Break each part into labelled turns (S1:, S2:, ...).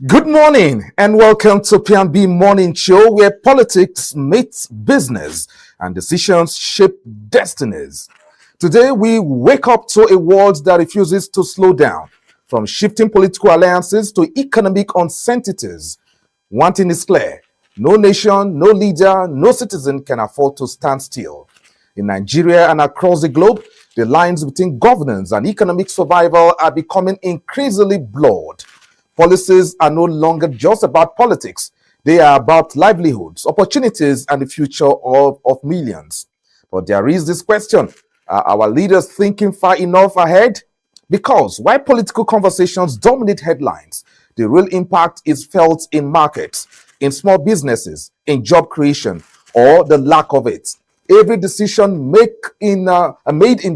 S1: Good morning and welcome to P&B Morning Show, where politics meets business and decisions shape destinies. Today we wake up to a world that refuses to slow down, from shifting political alliances to economic uncertainties. One thing is clear: no nation, no leader, no citizen can afford to stand still. In Nigeria and across the globe, the lines between governance and economic survival are becoming increasingly blurred. Policies are no longer just about politics. They are about livelihoods, opportunities, and the future of millions. But there is this question: are our leaders thinking far enough ahead? Because while political conversations dominate headlines, the real impact is felt in markets, in small businesses, in job creation, or the lack of it. Every decision made in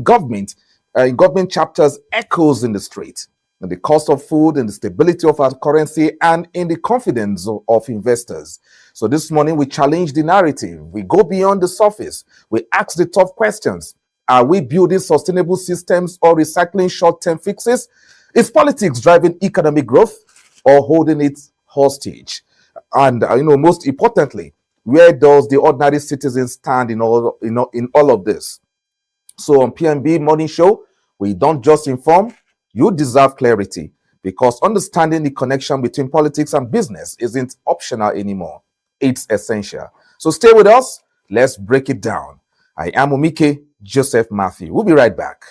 S1: government chapters echoes in the street, in the cost of food, in the stability of our currency, and in the confidence of investors. So this morning we challenge the narrative. We go beyond the surface. We ask the tough questions. Are we building sustainable systems or recycling short-term fixes? Is politics driving economic growth or holding it hostage? And most importantly, where does the ordinary citizen stand in all of this? So on P&B Morning Show, we don't just inform. You deserve clarity, because understanding the connection between politics and business isn't optional anymore. It's essential. So stay with us. Let's break it down. I am Omike Joseph Matthew. We'll be right back.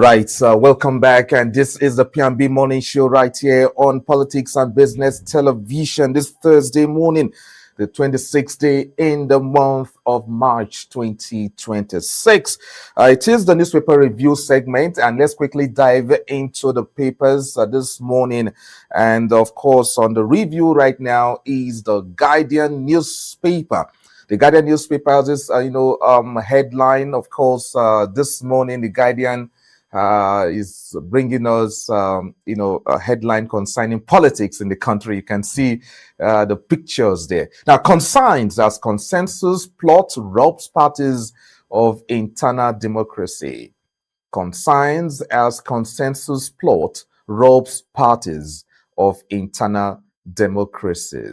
S1: Right, welcome back, and this is the P&B Morning Show right here on Politics and Business Television this Thursday morning, the 26th day in the month of March 2026. It is the newspaper review segment, and let's quickly dive into the papers this morning. And of course, on the review right now is the Guardian newspaper. The Guardian newspaper has this, headline. Of course, this morning the Guardian is bringing us, a headline concerning politics in the country. You can see the pictures there. Now, consigns as consensus plot robs parties of internal democracy. Consigns as consensus plot robs parties of internal democracy.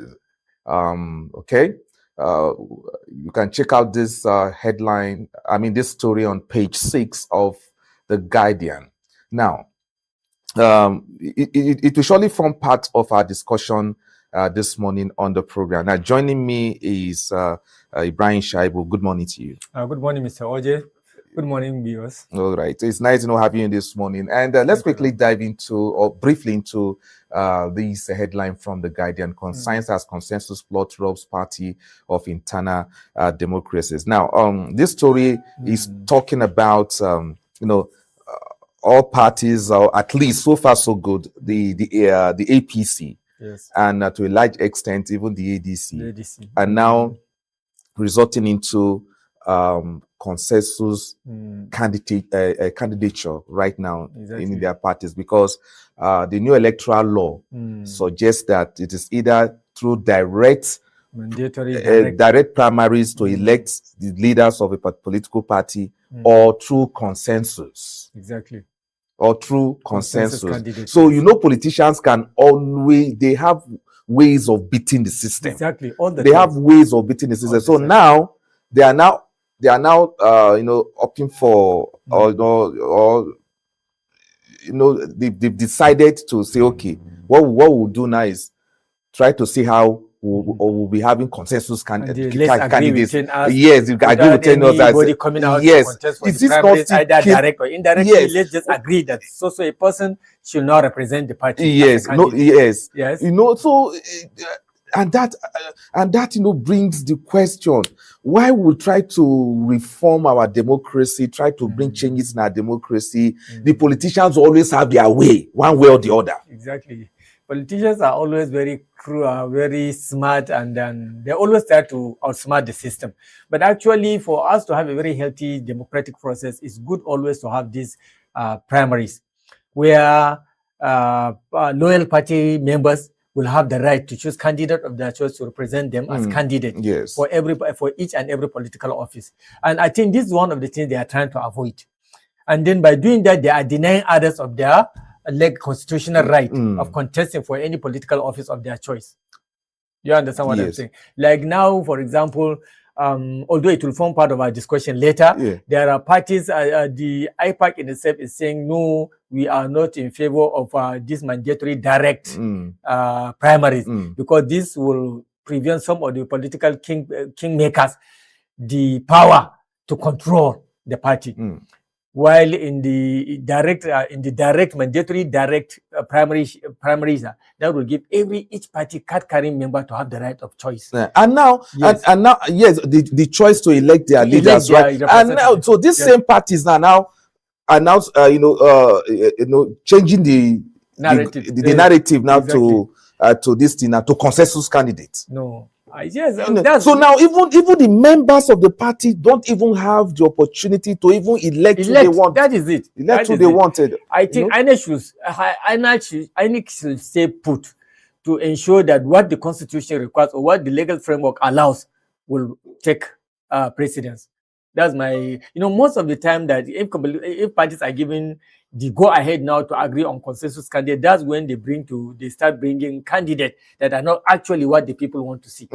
S1: Okay. You can check out this this story on page 6 of the Guardian. Now, it will surely form part of our discussion this morning on the program. Now, joining me is Ibrahim Shaibu. Good morning to you.
S2: Good morning, Mr. OJ. Good morning, viewers.
S1: All right. It's nice to have you in this morning. And let's quickly dive into, or briefly into, this headline from the Guardian. Consigns as consensus plot robs party of internal democracies. Now, this story is talking about, all parties, or at least so far so good, the APC,
S2: yes,
S1: and to a large extent even the ADC. And now resulting into consensus candidature right now, exactly, in their parties, because the new electoral law suggests that it is either through direct primaries to elect the leaders of a political party, or through consensus.
S2: Exactly.
S1: Or through consensus. So, politicians can always, they have ways of beating the system.
S2: Exactly.
S1: They have ways of beating the system. So now, they are now opting for, they've decided to say, okay, what we'll do now is try to see how we'll be having consensus candidates.
S2: Yes,
S1: you agree with
S2: anybody coming out to contest for the primaries, either direct or indirectly. Yes. Let's just agree that so a person should not represent the party.
S1: Yes, yes. So and that brings the question: why we try to reform our democracy, try to bring changes in our democracy? The politicians always have their way, one way or the other.
S2: Exactly. Politicians are always very cruel, very smart, and then they always try to outsmart the system. But actually, for us to have a very healthy democratic process, it's good always to have these primaries, where loyal party members will have the right to choose candidate of their choice to represent them as candidate for each and every political office. And I think this is one of the things they are trying to avoid. And then by doing that, they are denying others of their constitutional right of contesting for any political office of their choice. You understand what I'm saying? Like now, for example, although it will form part of our discussion later, there are parties, the IPAC in itself is saying, no, we are not in favor of this mandatory direct primaries, because this will prevent some of the political kingmakers the power to control the party. While in the mandatory direct primaries, that will give each party card-carrying member to have the right of choice.
S1: And now, the choice to elect their leaders, right? And now, so these same parties are now changing the narrative, the narrative now to this thing now to consensus candidates.
S2: No.
S1: So now even the members of the party don't even have the opportunity to even elect who they want.
S2: That is it.
S1: Elect who they wanted.
S2: I think INEC should stay put to ensure that what the Constitution requires or what the legal framework allows will take precedence. That's my, most of the time that if parties are given the go ahead now to agree on consensus candidate, that's when they start bringing candidates that are not actually what the people want to see.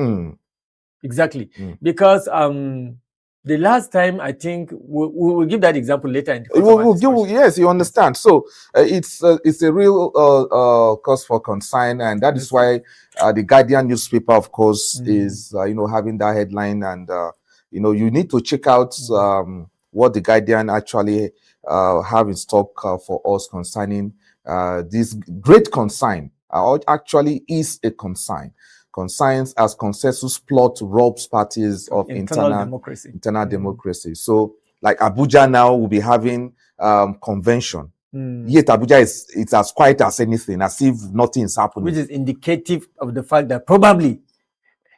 S2: Exactly. Because the last time, I think we'll give that example later in the
S1: yes, you understand. So it's a real cause for concern, and that is why the Guardian newspaper, of course, is having that headline, and you need to check out what the Guardian actually have in stock for us concerning this great consign. Actually is a consign. Consigns as consensus plot robs parties of internal democracy. So like Abuja now will be having convention. Yet Abuja it's as quiet as anything, as if nothing is happening.
S2: Which is indicative of the fact that probably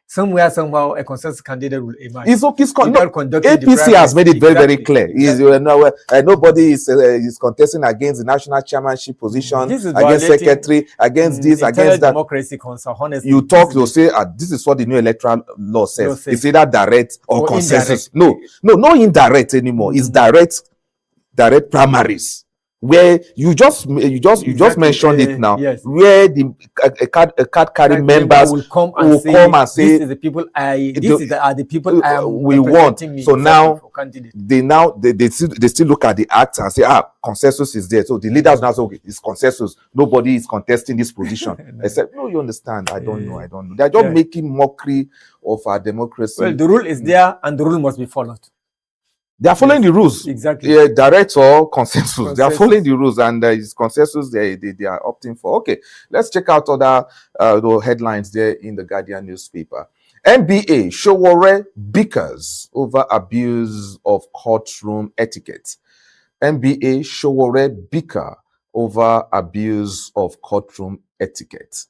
S2: somewhere, somehow, a consensus candidate will emerge.
S1: APC has made it very, very clear. Nobody is contesting against the national chairmanship position, against secretary, against this, against that.
S2: Democracy concern, honestly.
S1: You talk, you'll say, this is what the new electoral law says. It's either direct or consensus.
S2: Indirect.
S1: No indirect anymore. It's direct primaries. Where you just mentioned it now,
S2: yes.
S1: Where a card carrying members will come and say,
S2: "This is the people these are the people
S1: we want." So now they still look at the act and say, consensus is there. So the leaders now say, okay, it's consensus. Nobody is contesting this position. I said, no, you understand? I don't know. They're just making mockery of our democracy.
S2: Well, the rule is there, and the rule must be followed.
S1: They are following the rules.
S2: Exactly.
S1: Direct or consensus. They are following the rules, and it's consensus they are opting for. Okay, let's check out other headlines there in the Guardian newspaper. NBA, Showore bickers over abuse of courtroom etiquette. NBA, Showore bicker over abuse of courtroom etiquette.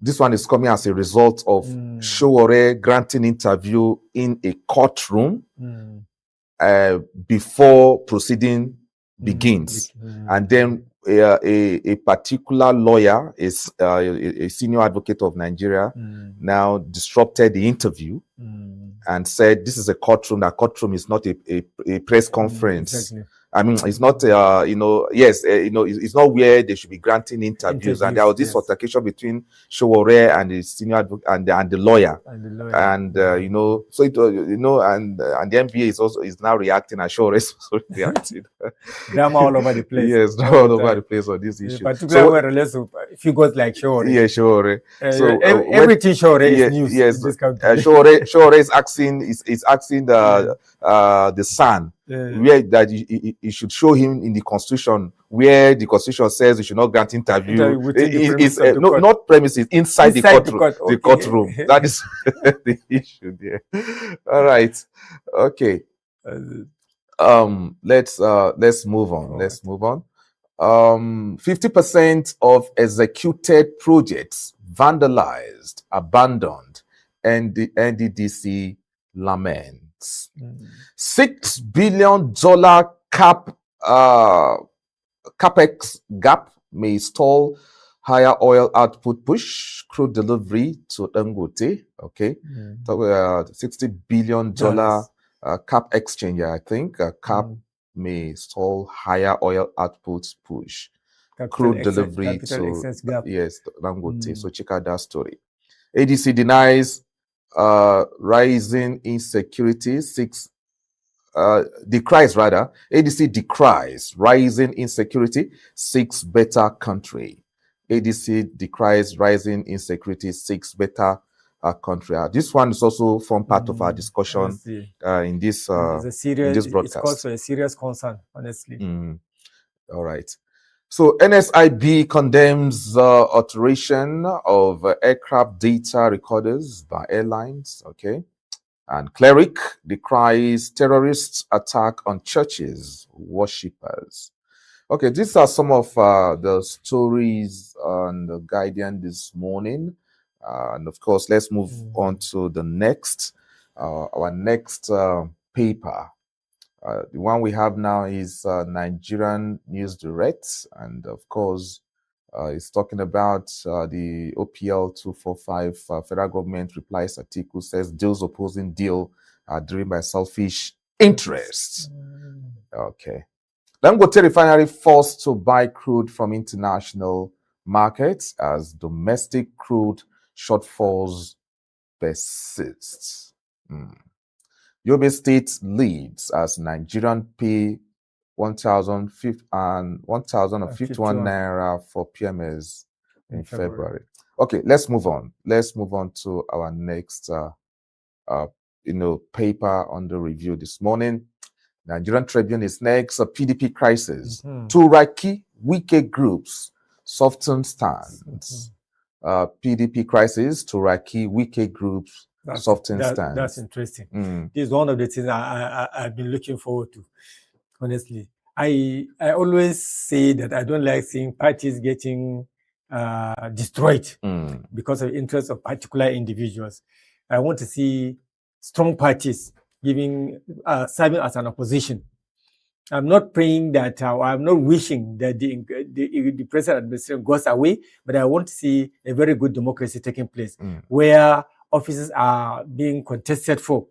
S1: This one is coming as a result of Showore granting interview in a courtroom before proceeding begins. And then a particular lawyer, is a senior advocate of Nigeria, now disrupted the interview and said, this is a courtroom. That courtroom is not a press conference.
S2: Exactly.
S1: I mean, it's not, it's not where they should be granting interviews. And there was this altercation between Showore and the senior advocate and the lawyer. And so it, and the NBA is now reacting, and Showore is also reacting.
S2: Drama all over the place.
S1: Yes, drama all over the place on this issue.
S2: Particularly when relates to figures like Showore.
S1: Yeah, Showore.
S2: So everything Showore is news.
S1: Yes,
S2: in this country.
S1: Showore is asking the Sun. Where that he should show him in the constitution, where the constitution says he should not grant interview. Not premises, inside the courtroom. That is the issue there. All right, okay. Let's move on. Let's move on. 50% of executed projects vandalized, abandoned, and the NDDC laments. $6 billion capex gap may stall higher oil output push crude delivery to Dangote. Okay, $60 billion cap exchange. I think cap may stall higher oil output push crude delivery to Dangote. So check out that story. ADC denies rising insecurity. ADC decries rising insecurity, seeks better country. ADC decries rising insecurity, seeks better country. This one is also from part of our discussion in this broadcast.
S2: It's caused a serious concern, honestly.
S1: All right. So NSIB condemns alteration of aircraft data recorders by airlines. Okay. And Cleric decries terrorist attack on churches, worshippers. Okay, these are some of the stories on the Guardian this morning. And of course, let's move on to the next, our next paper. The one we have now is Nigerian News Direct. And of course, it's talking about the OPL 245 federal government replies article says those opposing deal are driven by selfish interests. Okay. Dangote refinery forced to buy crude from international markets as domestic crude shortfalls persist. Yobe State leads as Nigerian pay 1,051 naira for PMS in February. Okay, let's move on. Let's move on to our next paper on the review this morning. Nigerian Tribune is next. A PDP crisis. Turaki Wike groups soften stance. PDP crisis. Turaki Wike groups soften stance.
S2: That's interesting. This is one of the things I've been looking forward to. Honestly, I always say that I don't like seeing parties getting destroyed because of interests of particular individuals. I want to see strong parties serving as an opposition. I'm not praying that, I'm not wishing that the present administration goes away, but I want to see a very good democracy taking place where offices are being contested for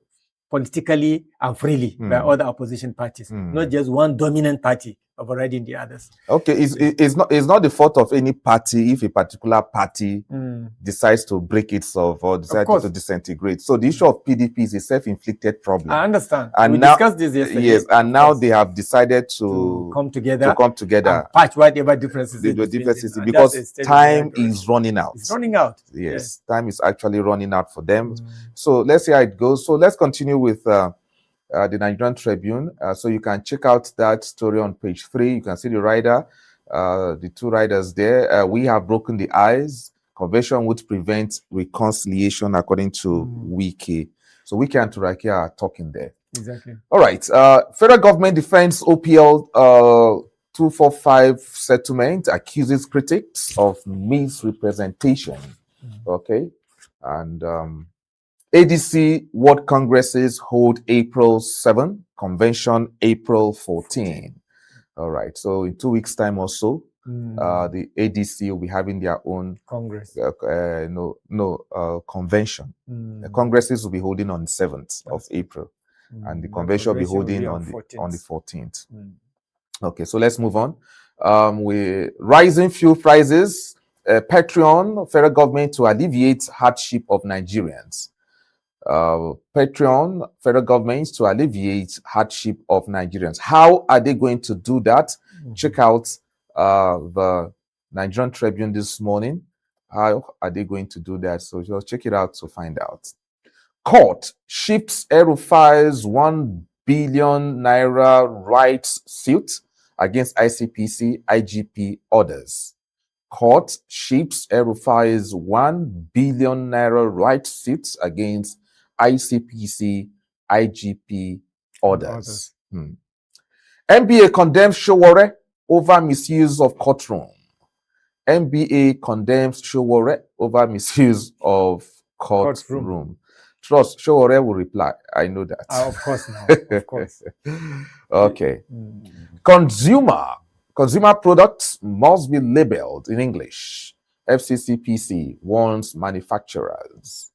S2: politically and freely by other opposition parties, not just one dominant party overriding the others.
S1: Okay, it's not the fault of any party if a particular party decides to break itself or decides to disintegrate. So the issue of PDP is a self-inflicted problem.
S2: I understand.
S1: And
S2: we discussed this yesterday.
S1: Yes, and now they have decided to
S2: come together.
S1: And
S2: patch whatever differences.
S1: Because time is running out.
S2: It's running out.
S1: Yes, time is actually running out for them. So let's see how it goes. So let's continue with the Nigerian Tribune. So you can check out that story on page 3. You can see the rider, the two riders there. We have broken the ice. Convention would prevent reconciliation, according to Wiki. So Wiki and Turaki are talking there.
S2: Exactly.
S1: All right. Federal government defends OPL 245 settlement, accuses critics of misrepresentation. Okay. And ADC World Congresses hold April 7, Convention April 14. All right. So in 2 weeks' time or so, the ADC will be having their own
S2: Congress.
S1: Convention. The Congresses will be holding on the 7th of April. And the convention will be holding on the 14th. Okay, so let's move on. With rising fuel prices, Patreon, federal government to alleviate hardship of Nigerians. Patreon, federal government to alleviate hardship of Nigerians. How are they going to do that? Check out the Nigerian Tribune this morning. How are they going to do that? So just check it out to find out. Court shifts El-Rufai's 1 billion naira rights suit against ICPC IGP orders. Court shifts El-Rufai's 1 billion naira rights suit against ICPC IGP orders. NBA condemns Sowore over misuse of courtroom. NBA condemns Sowore over misuse of courtroom. Trust, Sowore will reply. I know that.
S2: Of course now. Of course.
S1: Okay. Consumer products must be labeled in English. FCCPC warns manufacturers.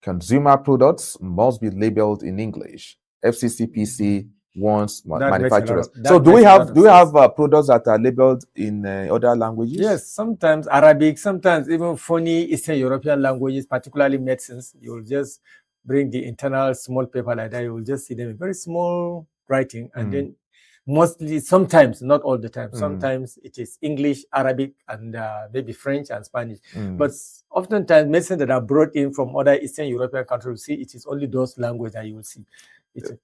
S1: Consumer products must be labeled in English. FCCPC warns manufacturers. So do we have products that are labeled in other languages?
S2: Yes, sometimes Arabic, sometimes even funny Eastern European languages, particularly medicines. You will just bring the internal small paper like that. You will just see them in very small writing, and then mostly, sometimes, not all the time, sometimes it is English, Arabic, and maybe French and Spanish. But oftentimes, medicine that are brought in from other Eastern European countries, see, it is only those languages that you will see.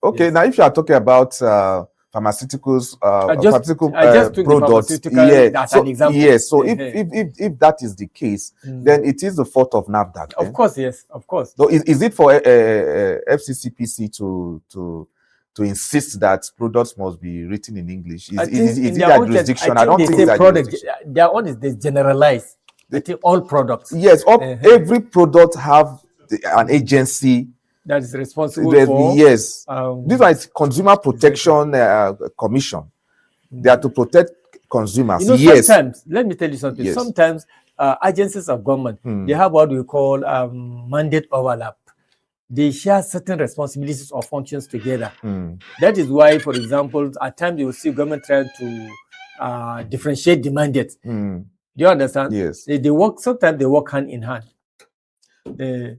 S1: Okay, yes. Now if you are talking about pharmaceuticals, pharmaceutical products,
S2: as an example.
S1: Yes. So if that is the case, then it is the fault of NAFDAC.
S2: Of course, yes, of course.
S1: So is it for FCCPC to insist that products must be written in English? Is it their jurisdiction? I don't think it's their jurisdiction.
S2: Their own is generalized. I think all products.
S1: Yes, every product have an agency
S2: that is responsible for.
S1: Yes, this one is Consumer Protection Commission. They are to protect consumers.
S2: Sometimes, let me tell you something. Yes. Sometimes agencies of government, they have what we call mandate overlap. They share certain responsibilities or functions together. That is why, for example, at times you will see government trying to differentiate the mandates. Do you understand?
S1: Yes.
S2: They work. Sometimes they work hand in hand.
S1: You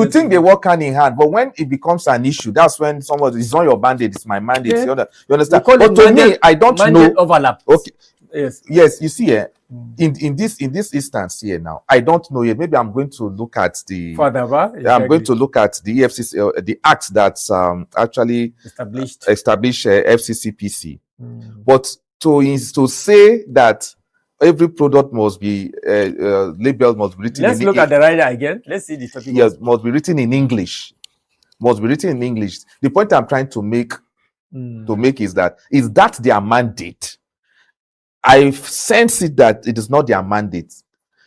S1: think they work hand in hand, but when it becomes an issue, that's when somebody, it's not your mandate, it's my mandate. You understand?
S2: But to me,
S1: I don't know.
S2: Overlap.
S1: Okay.
S2: Yes.
S1: Yes, you see here, in this instance here now, I don't know yet. Maybe I'm going to look at the I'm going to look at the EFCC, the act that's actually established FCCPC. But to say that every product must be labeled, must be written.
S2: Let's look at the rider again. Let's see the topic.
S1: Yes, must be written in English. Must be written in English. The point I'm trying to make is that their mandate? I sense it that it is not their mandate.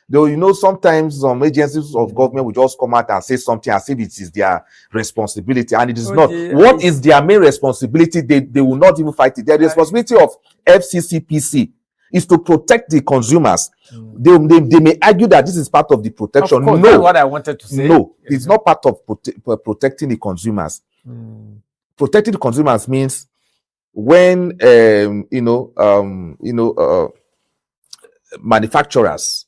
S1: Though, you know, sometimes some agencies of government will just come out and say something as if it is their responsibility, and it is not. What is their main responsibility? They will not even fight it. The responsibility of FCCPC is to protect the consumers. They may argue that this is part of the protection.
S2: Of course,
S1: no,
S2: that's what I wanted to say.
S1: No, it's not part of protecting the consumers. Protecting the consumers means when manufacturers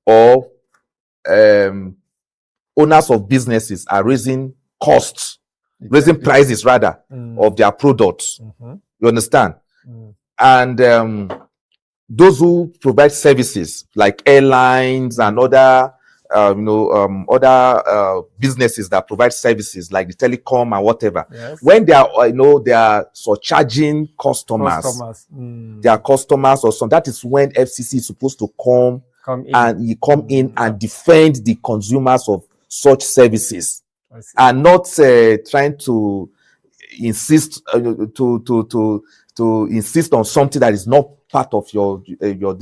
S1: or owners of businesses are raising costs, raising prices rather of their products. You understand? And those who provide services like airlines and other businesses that provide services like the telecom and whatever, when they are surcharging customers, their customers or something, that is when FCC is supposed to come in and defend the consumers of such services, and not trying to insist to insist on something that is not part of your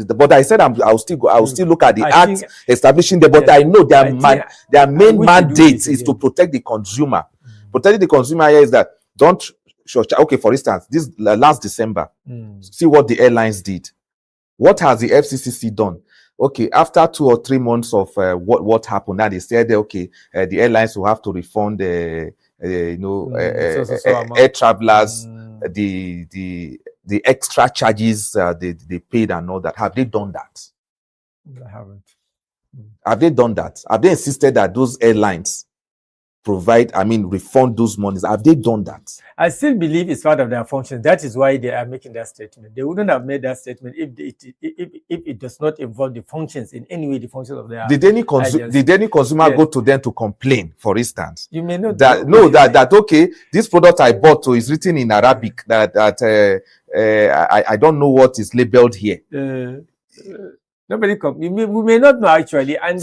S1: but I said I'll still look at the act establishing the, but I know their main mandate is to protect the consumer. Protecting the consumer here is that okay, for instance, this last December, see what the airlines did. What has the FCCC done? Okay, after 2 or 3 months of what happened, now they said okay, the airlines will have to refund air travelers the extra charges they paid and all that. Have they done that?
S2: I haven't.
S1: Have they done that? Have they insisted that those airlines refund those monies? Have they done that?
S2: I still believe it's part of their function. That is why they are making that statement. They wouldn't have made that statement if it does not involve the functions in any way, the functions of their.
S1: Did any consumer go to them to complain, for instance?
S2: You may not
S1: that okay, this product I bought is written in Arabic that I don't know what is labeled here.
S2: Nobody we may not know actually, and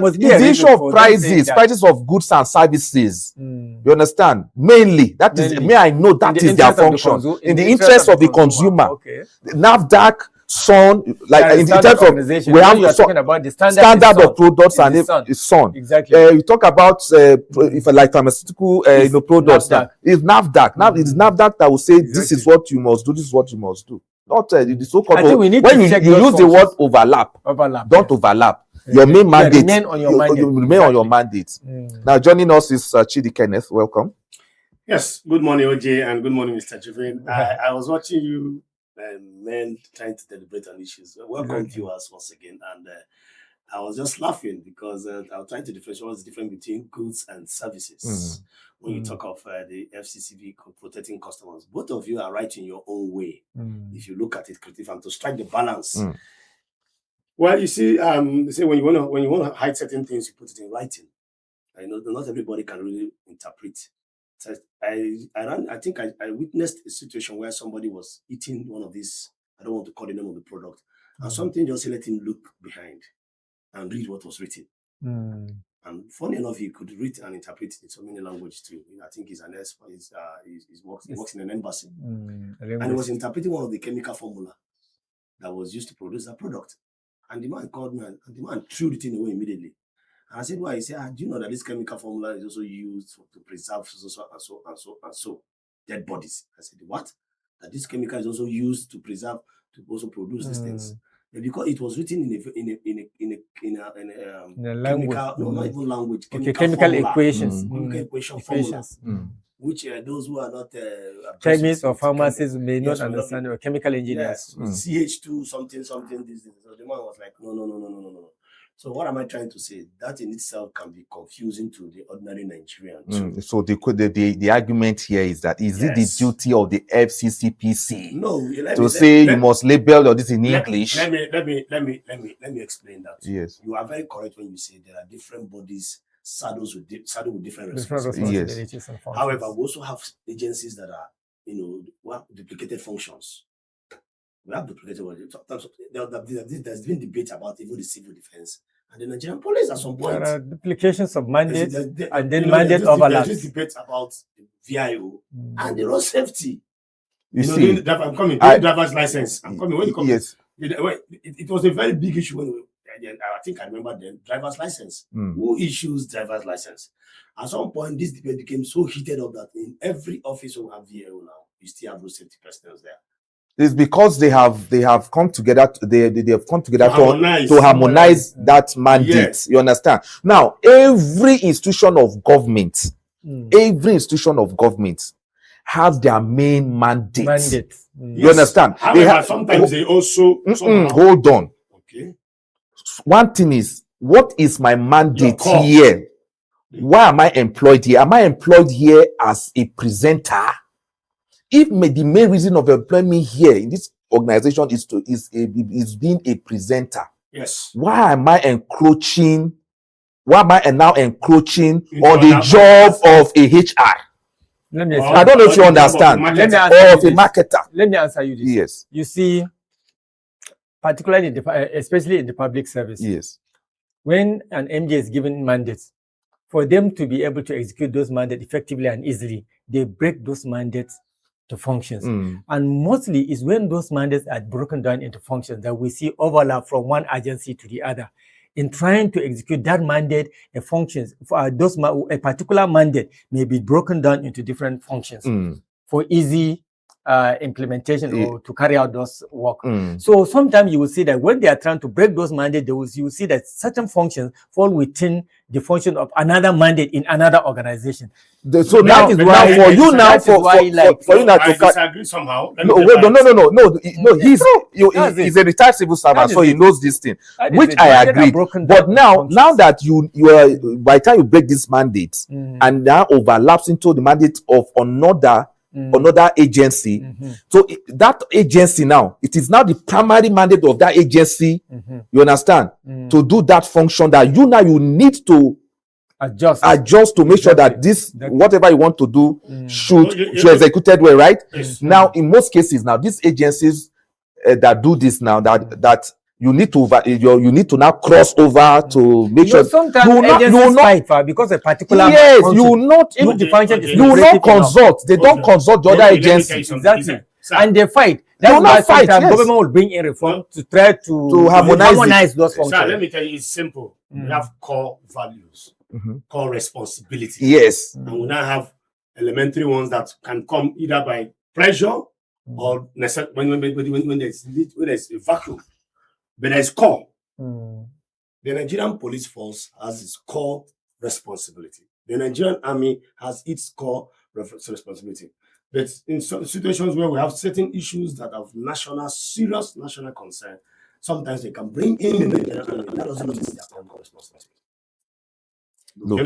S1: must be the issue of prices of goods and services. You understand? Mainly, I know that is their function in the interest of the consumer.
S2: Okay.
S1: NAFDAC, SON, like in terms of we have
S2: talking about the
S1: standard of products and it's SON.
S2: Exactly.
S1: You talk about if like pharmaceutical products, it's NAFDAC. Now it is NAFDAC that will say this is what you must do. This is what you must do. Not the so-called. When you use the word overlap, don't overlap. Your main mandate.
S2: Remain on your mandate.
S1: You remain on your mandate. Now, joining us is Chidi Kenneth. Welcome.
S3: Yes. Good morning, OJ, and good morning, Mr. Jivin. I was watching you men trying to deliberate on issues. Welcome viewers once again, and I was just laughing because I was trying to differentiate what's the difference between goods and services. When you talk of the FCCB protecting customers, both of you are right in your own way. If you look at it critically, and to strike the balance. Well, you see, they say when you want to hide certain things, you put it in writing. I know that not everybody can really interpret. So I think I witnessed a situation where somebody was eating one of these. I don't want to call the name of the product, and something just let him look behind and read what was written. And funny enough, he could read and interpret in so many languages too. I think he's an expert. He works in an embassy. And he was interpreting one of the chemical formula that was used to produce that product. And the man called me and the man threw the thing away immediately. And I said, why? He said, do you know that this chemical formula is also used to preserve so dead bodies? I said, what? That this chemical is also used to preserve, to also produce these things. Because it was written in a language, not even language,
S2: chemical equations,
S3: chemical equation formula, which those who are not
S2: chemists or pharmacists may not understand, or chemical engineers.
S3: CH2 something. So the man was like, no. So what am I trying to say? That in itself can be confusing to the ordinary Nigerian too.
S1: So the argument here is that is it the duty of the FCCPC to say you must label all this in English?
S3: Let me explain that.
S1: Yes.
S3: You are very correct when you say there are different bodies saddled with different responsibilities.
S2: Yes.
S3: However, we also have agencies that are, duplicated functions. We have duplicated ones. There's been debate about even the civil defense and the Nigerian police at some point.
S2: There are duplications of mandates and then mandate overlaps.
S3: There's this debate about VIO and the road safety. I'm coming. Driver's license. I'm coming. When you come,
S1: yes.
S3: It was a very big issue when I think I remember then driver's license. Who issues driver's license? At some point, this debate became so heated up that in every office we have VIO now, you still have road safety personnel there.
S1: It's because they have come together. They have come together to harmonize that mandate. Yes. You understand? Now, every institution of government has their main mandate. You understand?
S3: However, sometimes they also
S1: hold on.
S3: Okay.
S1: One thing is, what is my mandate here? Why am I employed here? Am I employed here as a presenter? If the main reason of employing me here in this organization is being a presenter,
S3: yes.
S1: Why am I encroaching? Why am I now encroaching on the job of a HR? I don't know if you understand. Or of a marketer.
S2: Let me answer you this.
S1: Yes.
S2: You see, particularly especially in the public service.
S1: Yes.
S2: When an MD is given mandates, for them to be able to execute those mandates effectively and easily, they break those mandates to functions. And mostly is when those mandates are broken down into functions that we see overlap from one agency to the other. In trying to execute that mandate, the functions for a particular mandate may be broken down into different functions for easy implementation or to carry out those work. So sometimes you will see that when they are trying to break those mandates, you will see that certain functions fall within the function of another mandate in another organization.
S1: So that is why for you now to
S3: disagree somehow.
S1: No. He's a retired civil servant, so he knows this thing, which I agree. But now that you are, by the time you break this mandate and now overlaps into the mandate of another agency, so that agency now, it is now the primary mandate of that agency, you understand, to do that function that you need to adjust to make sure that this whatever you want to do should be executed well, right?
S3: Yes.
S1: Now in most cases now these agencies that do this now, that you need to now cross over to make sure
S2: sometimes you will not fight because a particular
S1: you will not consult. They don't consult the other agencies.
S2: Exactly. And they fight. That's why sometimes government will bring in reform to try to harmonize those functions.
S3: Sir, let me tell you, it's simple. We have core values, core responsibility.
S1: Yes.
S3: And we now have elementary ones that can come either by pressure or when there's a vacuum. But there's core. The Nigerian police force has its core responsibility. The Nigerian army has its core responsibility. But in some situations where we have certain issues that have serious national concern, sometimes they can bring in the Nigerian army. That doesn't mean it's their core responsibility.
S1: No,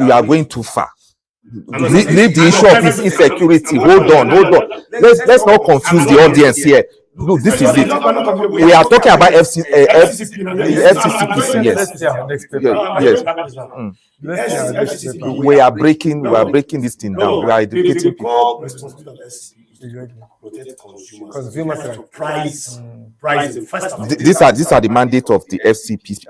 S1: you are going too far. Leave the issue of this insecurity. Hold on. Let's not confuse the audience here. Look, this is it. We are talking about FCCPC. Yes. We are breaking this thing down. We are educating people. These are the mandate of the FCCPC.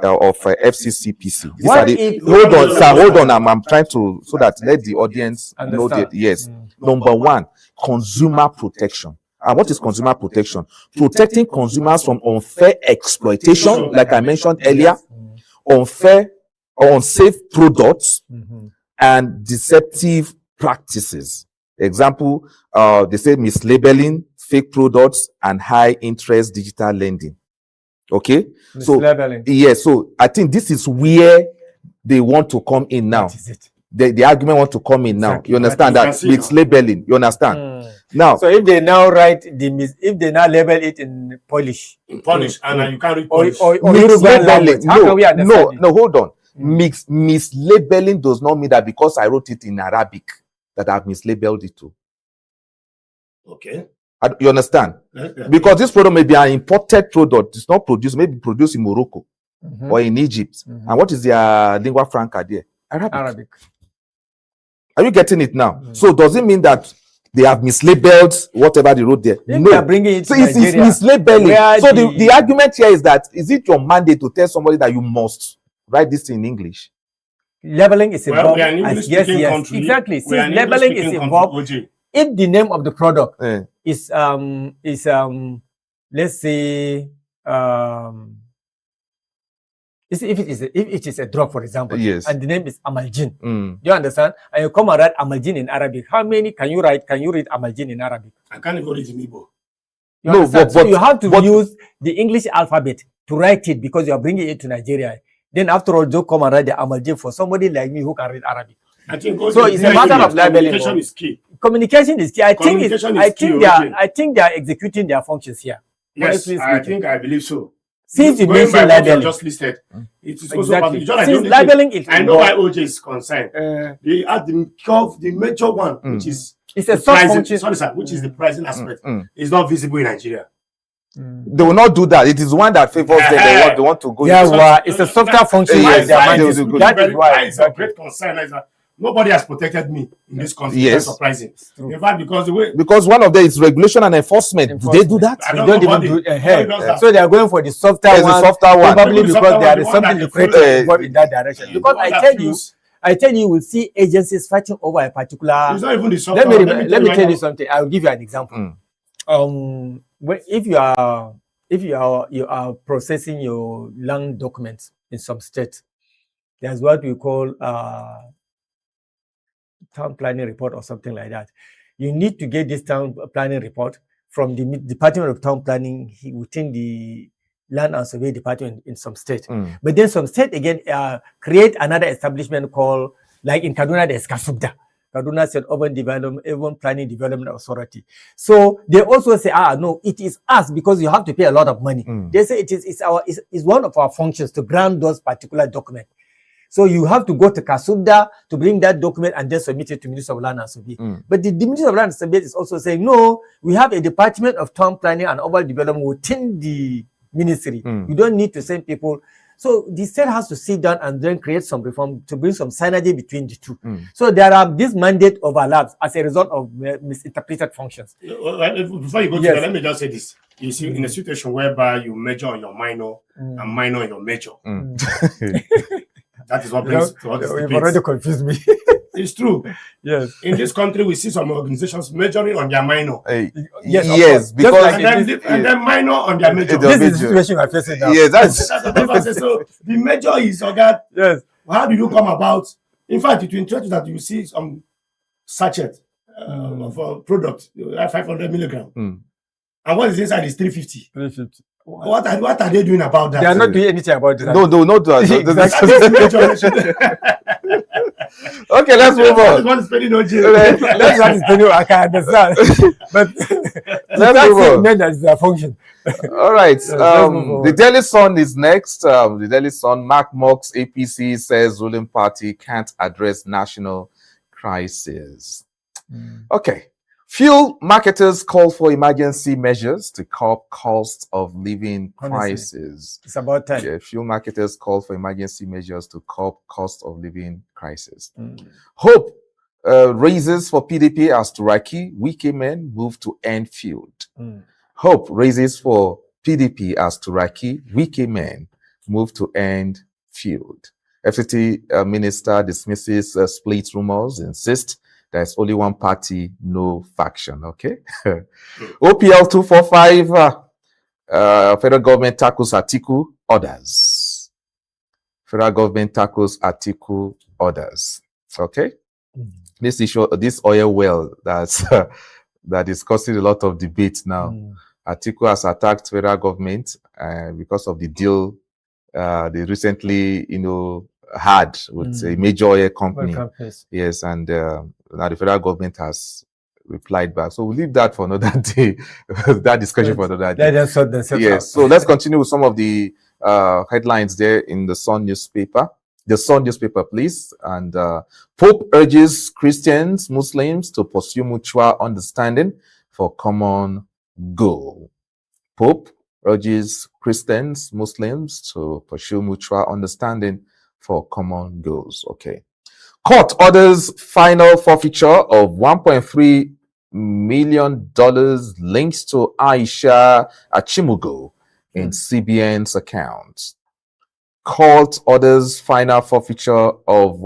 S1: Hold on. I'm trying to so that let the audience know that. Yes. Number one, consumer protection. And what is consumer protection? Protecting consumers from unfair exploitation, like I mentioned earlier, unfair or unsafe products, and deceptive practices. Example, they say mislabeling, fake products, and high interest digital lending. Okay? So I think this is where they want to come in now. The argument want to come in now. You understand that mislabeling, you understand? Now,
S2: So if they now if they now label it in Polish,
S3: In Polish, and you can't read
S2: or
S3: Polish.
S2: Uruguayan language, how can we understand it?
S1: hold on. Mislabeling does not mean that because I wrote it in Arabic that I've mislabeled it too.
S3: Okay.
S1: You understand?
S3: Yeah.
S1: Because this product may be an imported product. It's not produced, maybe produced in Morocco or in Egypt. And what is their lingua franca there? Arabic. Are you getting it now? So does it mean that they have mislabeled whatever they wrote there?
S2: If
S1: no.
S2: they are bringing it
S1: So
S2: to
S1: it's
S2: Nigeria,
S1: mislabeling. So the argument here is that is it your mandate to tell somebody that you must write this in English?
S2: Labeling is involved.
S3: We are an English-speaking country.
S2: Exactly.
S3: We are an
S2: Since labeling is
S3: English-speaking
S2: involved,
S3: country,
S2: if the name of the product is let's say if it is a drug, for example,
S1: Yes.
S2: and the name is Amalgin, do you understand? And you come and write Amalgin in Arabic. How many can you write? Can you read Amalgin in Arabic?
S3: I can't even read in Igbo.
S2: You understand? So you have to use the English alphabet to write it because you are bringing it to Nigeria. Then after all, don't come and write the Amalgin for somebody like me who can read Arabic.
S3: I think
S2: so it's a matter of labeling.
S3: Communication is key.
S2: Communication is key. I think they are executing their functions here.
S3: Yes, I believe so.
S2: Since you mentioned labeling,
S3: just listed, it is also
S2: exactly.
S3: about
S2: Since labeling is
S3: I know why OJ is concerned. They add the major one, which is
S2: it's a sub-function.
S3: Sorry, sir, which is the pricing aspect. It's not visible in Nigeria.
S1: They will not do that. It is one that favors them. They want to go.
S2: Yeah, it's a software function.
S3: That is why it's a great concern. Nobody has protected me in this country.
S1: Yes.
S3: That's surprising. In fact, because
S1: one of them is regulation and enforcement. Do they do that?
S2: They don't even do it. So they are going for the software one. Probably because there is something lucrative in that direction. Because I tell you, we'll see agencies fighting over a particular.
S3: It's not even the software.
S2: Let me tell you something. I'll give you an example. If you are processing your land documents in some state, there's what we call town planning report or something like that. You need to get this town planning report from the Department of Town Planning within the Land and Survey Department in some state. But then some state again create another establishment called, like in Kaduna, there's Kasubda. Kaduna State Urban Planning Development Authority. So they also say, no, it is us because you have to pay a lot of money. They say it's one of our functions to grant those particular documents. So you have to go to Kasubda to bring that document and then submit it to Minister of Land and Survey. But the Minister of Land and Survey is also saying, no, we have a Department of Town Planning and Urban Development within the ministry. You don't need to send people. So the state has to sit down and then create some reform to bring some synergy between the two. So there are this mandate overlaps as a result of misinterpreted functions.
S3: Before you go to that, let me just say this. You see, in a situation whereby you major on your minor and minor on your major, that is what brings to all this debate.
S2: You've already confused me.
S3: It's true.
S2: Yes.
S3: In this country, we see some organizations majoring on their minor.
S1: Yes, because
S3: and then minor on their major.
S2: This is the situation we're facing now.
S1: Yes, that's
S3: so the major is okay.
S2: Yes.
S3: How do you come about? In fact, it will interest you that you see some sachet of a product, 500 milligram, and what is inside is 350. 350. What are they doing about that?
S2: They are not doing anything about it.
S1: No, not okay, let's move on.
S2: That's what is spending. I can understand, but
S1: let's move on.
S2: That is their function.
S1: All right. The Daily Sun is next. The Daily Sun. Mark Mocks, APC says ruling party can't address national crisis. Okay. Fuel marketers call for emergency measures to curb cost of living crisis.
S2: It's about time.
S1: Yeah, fuel marketers call for emergency measures to curb cost of living crisis. Hope raises for PDP as Turaki, Wike men move to end fuel. Hope raises for PDP as Turaki, Wike men move to end fuel. FCT minister dismisses split rumors, insists there's only one party, no faction. Okay. OPL 245. Federal government tackles Atiku orders. Federal government tackles Atiku orders. Okay. This issue, this oil well that is causing a lot of debate now. Atiku has attacked federal government because of the deal they recently, had with a major oil company. Yes, and now the federal government has replied back. So we'll leave that for another day. That discussion for another day.
S2: Let them sort themselves out.
S1: Yes. So let's continue with some of the headlines there in the Sun newspaper. The Sun newspaper, please. And Pope urges Christians, Muslims to pursue mutual understanding for common goal. Pope urges Christians, Muslims to pursue mutual understanding for common goals. Okay. Court orders final forfeiture of $1.3 million links to Aisha Achimugo in CBN's account. Court orders final forfeiture of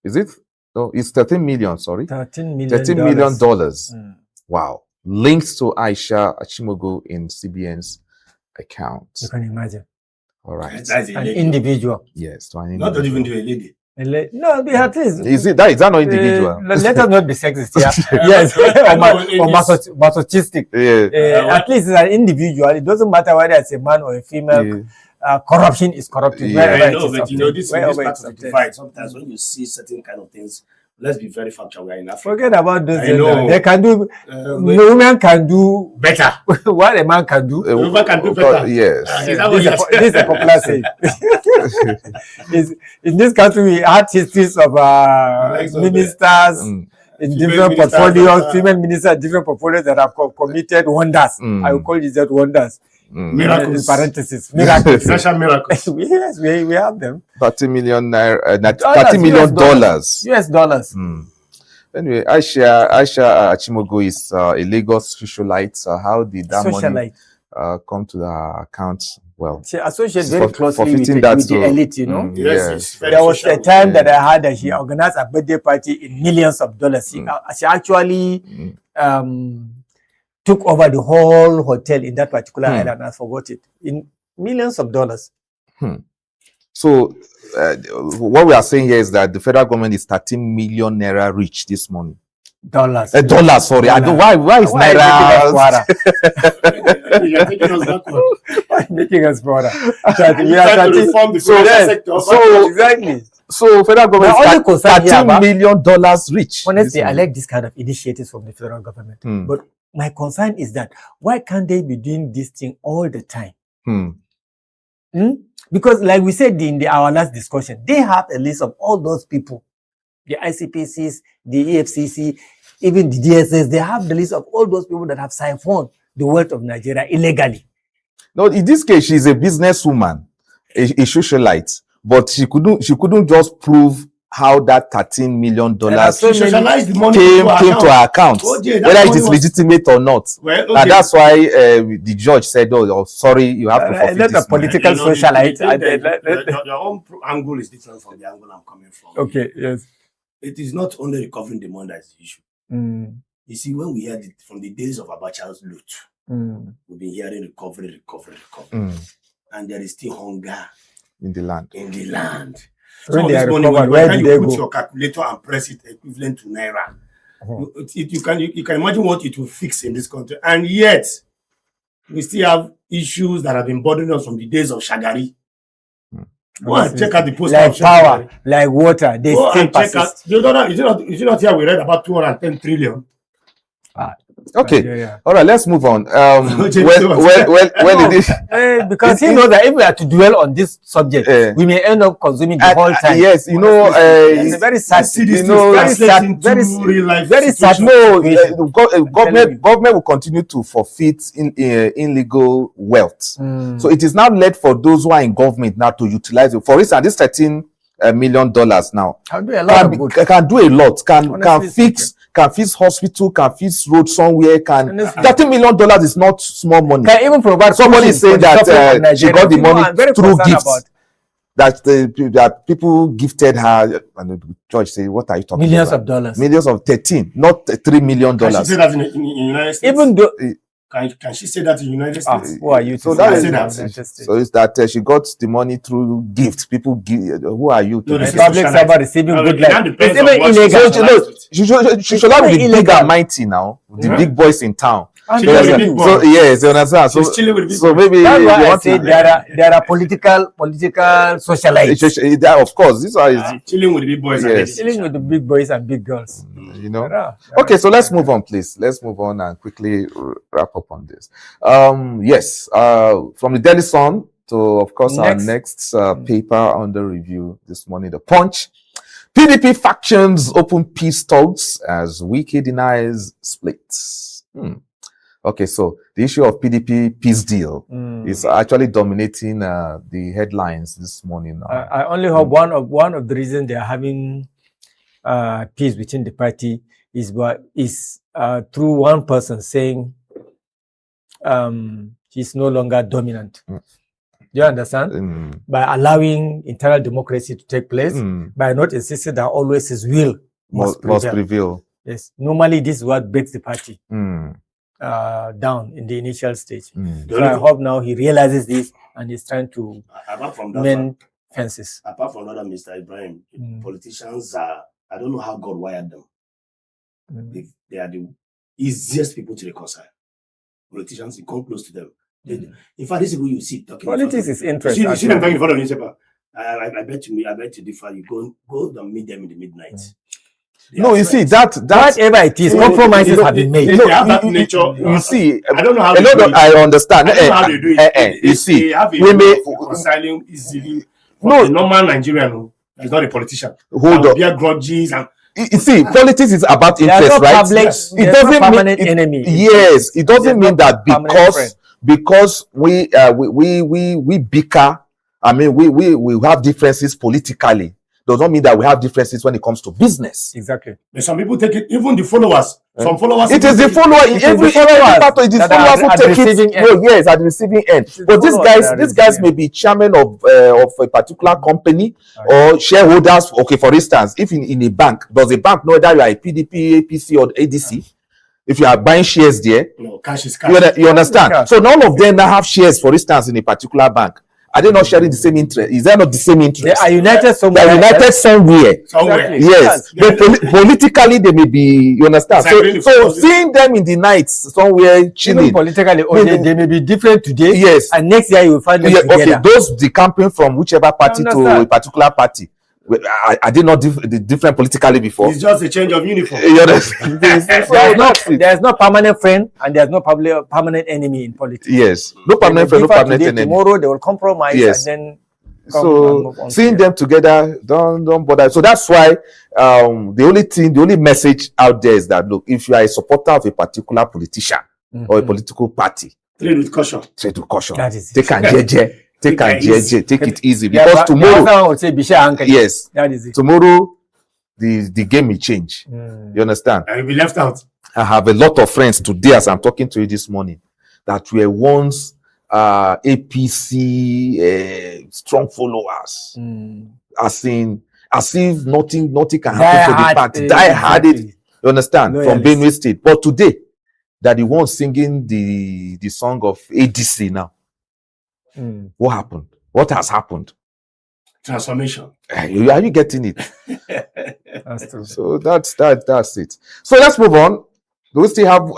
S1: it's 13 million, sorry.
S2: $13 million.
S1: $13 million. Wow. Links to Aisha Achimugo in CBN's account.
S2: You can imagine.
S1: All right.
S3: That's
S2: An individual.
S1: Yes, to an
S3: Not
S1: individual.
S3: even to a lady.
S2: No, at least.
S1: Is that not individual?
S2: Let us not be sexist. Yeah. Yes. or masochistic.
S1: Yeah.
S2: At least it's an individual. It doesn't matter whether it's a man or a female. Corruption is corrupted.
S1: Yeah.
S3: I know, but this part of the
S2: divide.
S3: divide. Sometimes when you see certain kind of things, let's be very factual. We are in Africa.
S2: Forget about those.
S3: I know.
S2: They can do. Women can do
S3: Better.
S2: what a man can do.
S3: Women can do better.
S1: Yes.
S3: Is that what
S2: This is a popular saying. In this country, we had histories of ministers in different
S3: ministers,
S2: portfolios, female ministers, different portfolios that have committed wonders. I will call it that wonders.
S3: Miracles.
S2: In parentheses, miracles.
S3: Special miracles.
S2: Yes, we have them.
S1: $30 million dollars.
S2: US dollars.
S1: Anyway, Aisha Achimogo is a Lagos socialite. How did that money come to the account? Well,
S2: she associates very closely with
S1: that
S2: the elite, you know.
S3: Yes.
S2: There was a time that I heard that she organized a birthday party in millions of dollars. She actually took over the whole hotel in that particular island. I forgot it. In millions of dollars.
S1: So what we are saying here is that the federal government is 13 million naira rich this morning.
S2: Dollars.
S1: Dollars, sorry. I don't why is naira?
S3: You're taking us backward.
S2: Why making us broader?
S3: We are to reform the financial sector.
S1: So
S2: exactly.
S1: So federal government is $13 million rich.
S2: Honestly, I like this kind of initiatives from the federal government. But my concern is that why can't they be doing this thing all the time? Because like we said in our last discussion, they have a list of all those people. The ICPCs, the EFCC, even the DSS, they have the list of all those people that have siphoned the wealth of Nigeria illegally.
S1: No, in this case, she's a businesswoman, a socialite, but she couldn't just prove how that $13 million came to her account, whether it is legitimate or not. Well, and that's why the judge said, "Oh, sorry, you have to forfeit this."
S2: Not a political socialite.
S3: Your own angle is different from the angle I'm coming from.
S2: Okay, yes.
S3: It is not only recovering the money that is the issue. You see, when we heard it from the days of Abacha's loot, we've been hearing recovery. And there is still hunger
S1: in the land.
S3: When they recovered, where did they put your calculator and press it equivalent to naira? You can imagine what it will fix in this country. And yet, we still have issues that have been bothering us from the days of Shagari. Go and check out the post.
S2: Like power, like water. They still persist.
S3: Is it not here we read about 210 trillion?
S1: Okay. All right, let's move on. Because he
S2: knows that if we are to dwell on this subject, we may end up consuming the whole time.
S1: Yes,
S2: it's very sad. Very sad.
S1: No, government will continue to forfeit illegal wealth. So it is now left for those who are in government now to utilize it. For instance, this $13 million now
S2: can do a lot.
S1: Can do a lot. Can fix hospital, can fix road somewhere. $13 million is not small money.
S2: Can even provide.
S1: Somebody say that she got the money through gifts. That people gifted her, and the judge say, "What are you talking
S2: millions
S1: about?
S2: Of dollars,
S1: millions of 13, not $3 million."
S3: Can she say that in United States?
S2: Even though.
S3: Can she say that in the United States?
S2: Who are you?
S1: So that is so it's that she got the money through gifts. People give. Who are you?
S2: No, the public server receiving good life. It's even illegal.
S1: She should not be big and mighty now. The big boys in town.
S3: So yes,
S1: you understand. So maybe
S2: that's why I say there are political socialites.
S1: Of course, these are
S3: chilling with the big boys.
S2: Chilling with the big boys and big girls.
S1: You know.
S2: There are.
S1: Okay, so let's move on, please. Let's move on and quickly wrap up on this. Yes. From the Daily Sun to, of course, our next paper under review this morning, the Punch. PDP factions open peace talks as Wike denies splits. Okay, so the issue of PDP peace deal is actually dominating the headlines this morning.
S2: I only hope one of the reasons they are having peace within the party is through one person saying he's no longer dominant. Do you understand? By allowing internal democracy to take place, by not insisting that always his will must prevail. Yes. Normally, this is what breaks the party down in the initial stage. So I hope now he realizes this and he's trying to mend fences.
S3: Apart from that, Mr. Ibrahim, politicians are, I don't know how God wired them. They are the easiest people to reconcile. Politicians, you come close to them. In fact, this is who you see talking.
S2: Politics is interesting.
S3: You see them talking in front of the newspaper. I bet to differ. You go and meet them in the midnight.
S1: No, you see that
S2: whatever it is, compromises have been made.
S3: They have that nature.
S1: You see,
S3: I don't know how they do it.
S1: I understand.
S3: I don't know how they do it.
S1: You see,
S3: they have a way of reconciling easily. No, a normal Nigerian is not a politician.
S1: Hold on.
S3: Bear grudges and.
S1: You see, politics is about interest, right?
S2: It doesn't mean permanent enemy.
S1: Yes, it doesn't mean that because we bicker. I mean, we have differences politically. Does not mean that we have differences when it comes to business.
S2: Exactly.
S3: But some people take it, even the followers. Some followers.
S1: It is the follower. Every part of it is followers who take it. No, yes, at the receiving end. But these guys may be chairman of a particular company or shareholders. Okay, for instance, if in a bank, does a bank know that you are a PDP, APC, or ADC? If you are buying shares there,
S3: no, cash is cash.
S1: You understand? So none of them now have shares, for instance, in a particular bank. Are they not sharing the same interest? Is there not the same interest?
S2: They are united somewhere.
S1: They are united somewhere.
S3: Somewhere.
S1: Yes. But politically, they may be, you understand? So seeing them in the night somewhere chilling.
S2: Even politically, they may be different today.
S1: Yes.
S2: And next year you will find them together.
S1: Okay, those decamping from whichever party to a particular party. I did not different politically before.
S3: It's just a change of uniform.
S2: There's no permanent friend and there's no permanent enemy in politics.
S1: Yes, no permanent friend, no permanent enemy.
S2: Tomorrow they will compromise and then
S1: so seeing them together, don't bother. So that's why the only message out there is that look, if you are a supporter of a particular politician or a political party,
S3: tread with caution.
S1: Tread with caution.
S2: That is
S1: Take it easy because tomorrow, yes,
S2: that is it.
S1: Tomorrow the game will change. You understand?
S3: I will be left out.
S1: I have a lot of friends today as I'm talking to you this morning that were once APC strong followers. As if nothing can happen to the party. Die hard it. You understand? From Benue State. But today, they're the ones singing the song of ADC now. What happened? What has happened?
S3: Transformation.
S1: Are you getting it?
S2: That's true.
S1: So that's it. So let's move on. Do we still have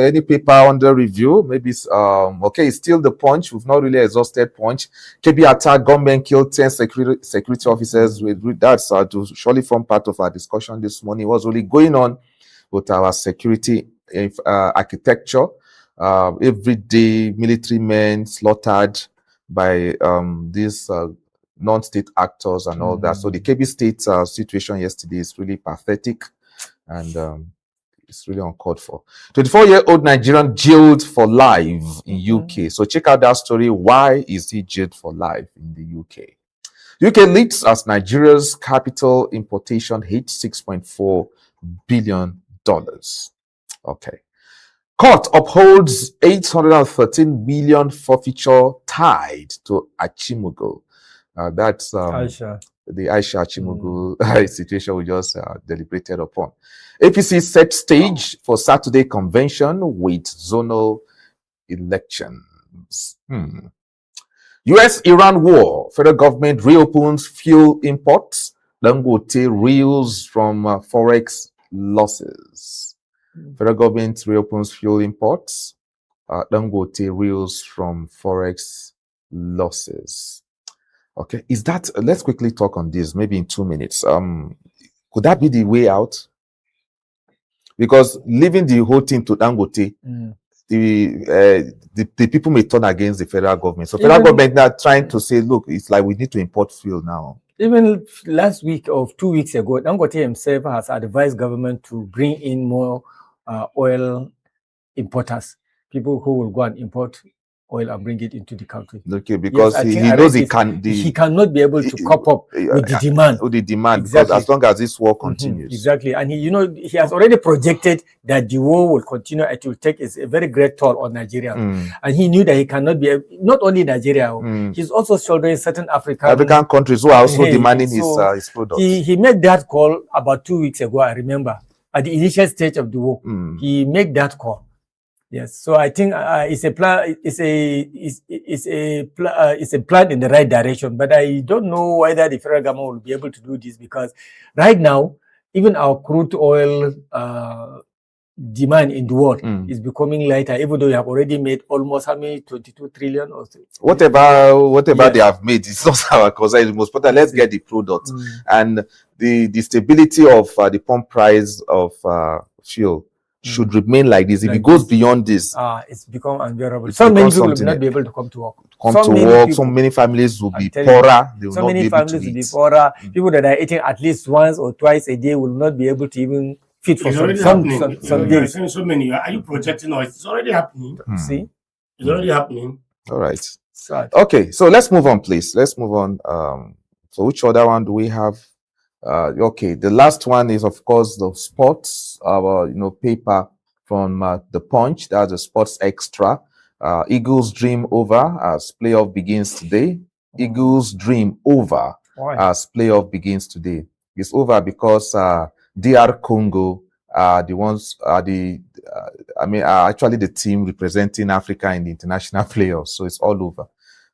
S1: any paper under review? Maybe okay, it's still the Punch. We've not really exhausted Punch. KB attack, government killed 10 security officers. That's to surely form part of our discussion this morning. What's really going on with our security architecture? Everyday military men slaughtered by these non-state actors and all that. So the KB State situation yesterday is really pathetic and it's really uncalled for. 24-year-old Nigerian jailed for life in UK. So check out that story. Why is he jailed for life in the UK? UK leads as Nigeria's capital importation hit $6.4 billion. Okay. Court upholds 813 million forfeiture tied to Achimugo. That's
S2: Aisha.
S1: The Aisha Achimugo situation we just deliberated upon. APC set stage for Saturday convention with zonal elections. US-Iran war. Federal government reopens fuel imports. Dangote reels from forex losses. Federal government reopens fuel imports. Dangote reels from forex losses. Okay, is that? Let's quickly talk on this. Maybe in 2 minutes. Could that be the way out? because leaving the whole thing to Dangote, the people may turn against the federal government. So federal government now trying to say, look, it's like we need to import fuel now.
S2: Even last week or 2 weeks ago, Dangote himself has advised government to bring in more oil importers, people who will go and import oil and bring it into the country.
S1: Okay, because
S2: Yes,
S1: he knows he
S2: cannot be able to cope up with the demand.
S1: With the demand,
S2: exactly.
S1: Because as long as this war continues.
S2: Exactly. And he has already projected that the war will continue. It will take a very great toll on Nigeria. And he knew that he cannot be, not only Nigeria, he's also shouldering certain African
S1: countries who are also demanding his products.
S2: He made that call about 2 weeks ago, I remember, at the initial stage of the war. He made that call. Yes, so I think it's a plan. It's a plan in the right direction. But I don't know whether the federal government will be able to do this, because right now, even our crude oil demand in the world is becoming lighter. Even though we have already made almost how many 22 trillion or so.
S1: Whatever they have made, it's not our concern. It's most important. Let's get the product and the stability of the pump price of fuel should remain like this. If it goes beyond this,
S2: it's become unbearable. So many people will not be able to come to work.
S1: So many families will be poorer.
S2: So many families will be poorer. People that are eating at least once or twice a day will not be able to even feed for some days.
S3: So many. Are you projecting, or it's already happening?
S2: See,
S3: it's already happening.
S1: All right.
S2: Sad.
S1: Okay, so let's move on, please. Let's move on. So which other one do we have? Okay, the last one is, of course, the sports, paper from the Punch. That's the Sports Extra. Eagles dream over as playoff begins today. Eagles dream over as playoff begins today. It's over because DR Congo are the ones, actually the team representing Africa in the international playoffs. So it's all over.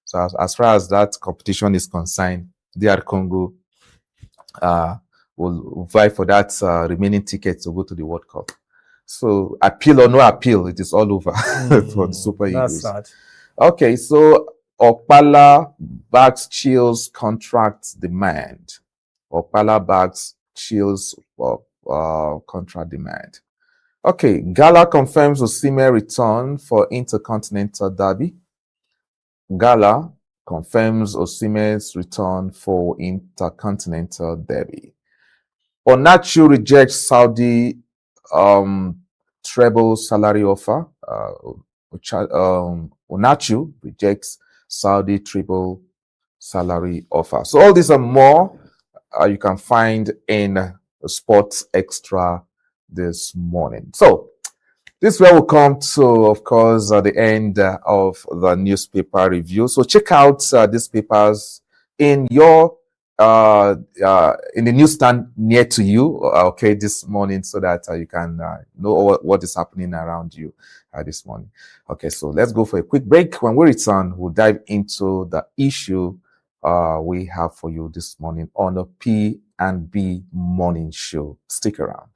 S1: So as far as that competition is concerned, DR Congo will vie for that remaining ticket to go to the World Cup. So appeal or no appeal, it is all over for the Super Eagles.
S2: That's sad.
S1: Okay, so Okpala Bags chills contract demand. Okpala Bags chills contract demand. Okay, Gala confirms Osimhen return for Intercontinental Derby. Gala confirms Osimhen's return for Intercontinental Derby. Onachu rejects Saudi treble salary offer. Onachu rejects Saudi treble salary offer. So all these and more you can find in Sports Extra this morning. So this is where we'll come to, of course, the end of the newspaper review. So check out these papers in your in the newsstand near to you, okay, this morning, so that you can know what is happening around you this morning. Okay, so let's go for a quick break. When we return, we'll dive into the issue we have for you this morning on the P&B Morning Show. Stick around.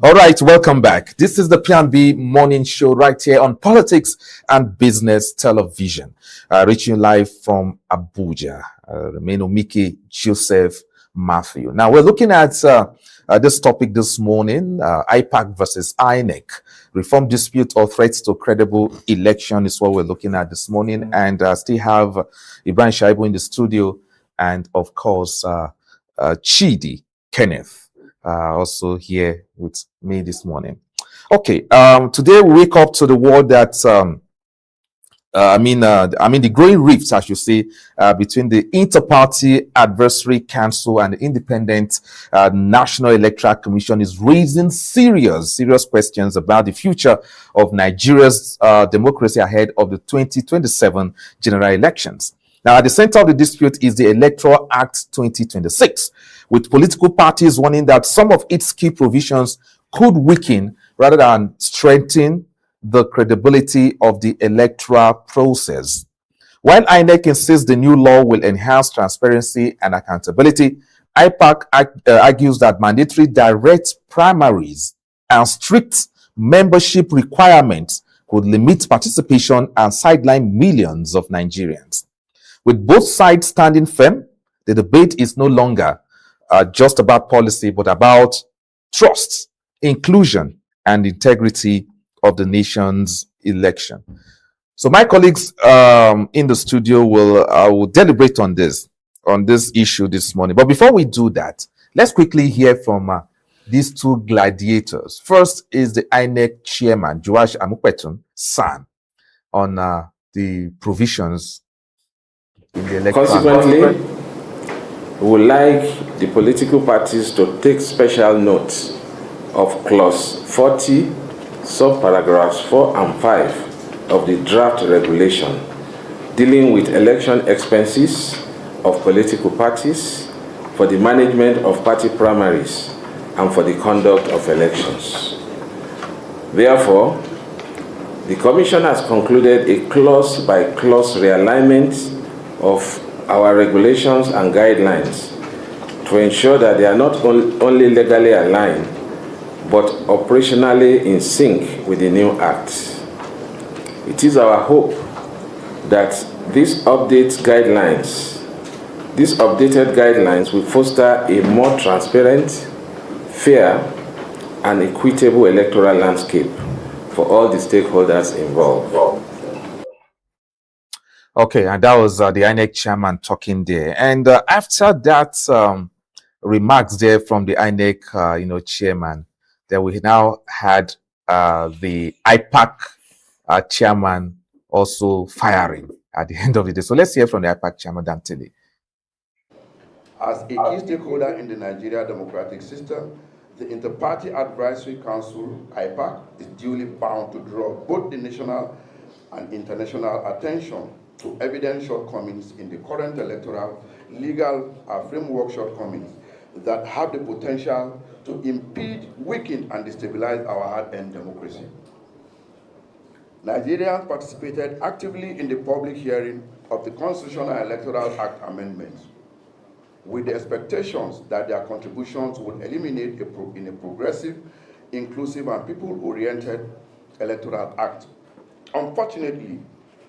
S1: All right, welcome back. This is the P&B Morning Show right here on Politics and Business Television, reaching you live from Abuja. Remain Miki Joseph Matthew. Now, we're looking at this topic this morning, IPAC versus INEC. Reform dispute or threats to credible election is what we're looking at this morning. And still have Ibrahim Shaibu in the studio and, of course, Chidi Kenneth also here with me this morning. Okay, today we wake up to the world that the growing rifts, I should say, between the Inter-Party Advisory Council and the Independent National Electoral Commission is raising serious questions about the future of Nigeria's democracy ahead of the 2027 general elections. Now, at the center of the dispute is the Electoral Act 2026, with political parties warning that some of its key provisions could weaken rather than strengthen the credibility of the electoral process. While INEC insists the new law will enhance transparency and accountability, IPAC argues that mandatory direct primaries and strict membership requirements could limit participation and sideline millions of Nigerians. With both sides standing firm, the debate is no longer just about policy, but about trust, inclusion, and integrity of the nation's election. So my colleagues in the studio will deliberate on this issue this morning. But before we do that, let's quickly hear from these two gladiators. First is the INEC chairman, Joash Amukpetun San, on the provisions in the electoral.
S4: Consequently, we would like the political parties to take special note of clause 40, subparagraphs 4 and 5 of the draft regulation dealing with election expenses of political parties for the management of party primaries and for the conduct of elections. Therefore, the Commission has concluded a clause-by-clause realignment of our regulations and guidelines to ensure that they are not only legally aligned, but operationally in sync with the new Act. It is our hope that these updated guidelines will foster a more transparent, fair, and equitable electoral landscape for all the stakeholders involved.
S1: Okay, and that was the INEC chairman talking there. And after that remarks there from the INEC, chairman, that we now had the IPAC chairman also firing at the end of the day. So let's hear from the IPAC chairman, Dantele.
S5: As a key stakeholder in the Nigeria democratic system, the Inter-Party Advisory Council, IPAC, is duly bound to draw both the national and international attention to evident shortcomings in the current electoral legal framework shortcomings that have the potential to impede, weaken, and destabilize our hard-earned democracy. Nigerians participated actively in the public hearing of the Constitutional Electoral Act amendments, with the expectations that their contributions would eliminate in a progressive, inclusive, and people-oriented electoral act. Unfortunately,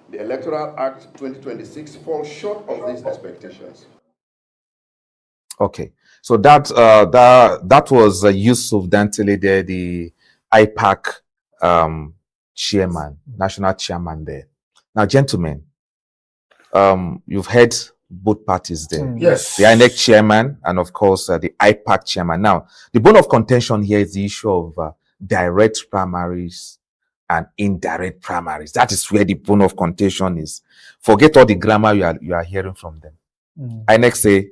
S5: the Electoral Act 2026 falls short of these expectations.
S1: Okay, so that was Yusuf Dantele there, the IPAC chairman, national chairman there. Now, gentlemen, you've heard both parties there.
S3: Yes.
S1: The INEC chairman and, of course, the IPAC chairman. Now, the bone of contention here is the issue of direct primaries and indirect primaries. That is where the bone of contention is. Forget all the grammar you are hearing from them. INEC say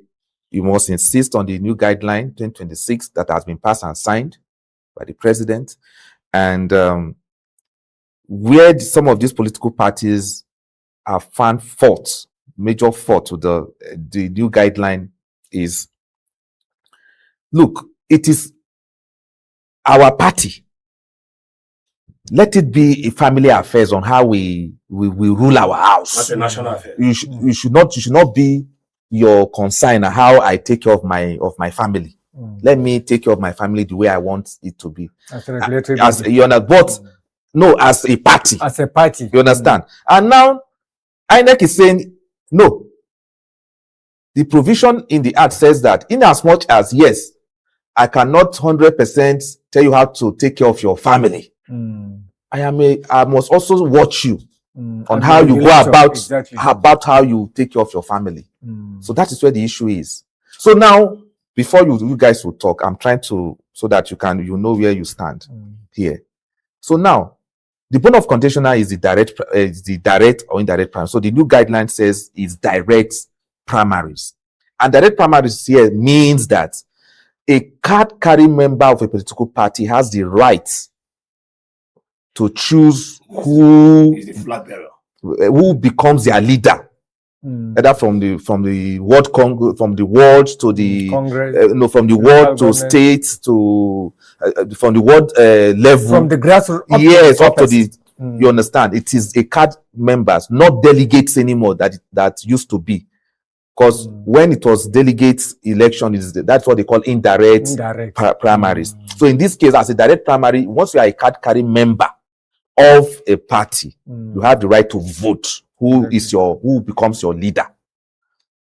S1: you must insist on the new guideline 2026 that has been passed and signed by the president. And where some of these political parties have found major fault to the new guideline is, look, it is our party. Let it be a family affairs on how we rule our house.
S3: That's a national affair.
S1: You should not be your concern on how I take care of my family. Let me take care of my family the way I want it to be.
S2: As a regulatory
S1: As
S2: body.
S1: you understand, but no, as a party.
S2: As a party.
S1: You understand? And now INEC is saying no. The provision in the act says that in as much as, yes, I cannot 100% tell you how to take care of your family. I must also watch you on how you go about how you take care of your family. So that is where the issue is. So now, before you guys will talk, I'm trying to, so that you know where you stand here. So now, the bone of contention now is the direct or indirect primary. So the new guideline says it's direct primaries. And direct primaries here means that a card-carrying member of a political party has the right to choose who
S3: Is the flag bearer.
S1: Who becomes their leader, either from the world Congress, from the world to the
S2: Congress,
S1: from the world to states to from the world level,
S2: from the grassroots.
S1: Yes, up to the. You understand? It is a card members, not delegates anymore. That used to be, because when it was delegates election, that's what they call indirect primaries. So in this case, as a direct primary, once you are a card carrying member of a party, you have the right to vote who becomes your leader.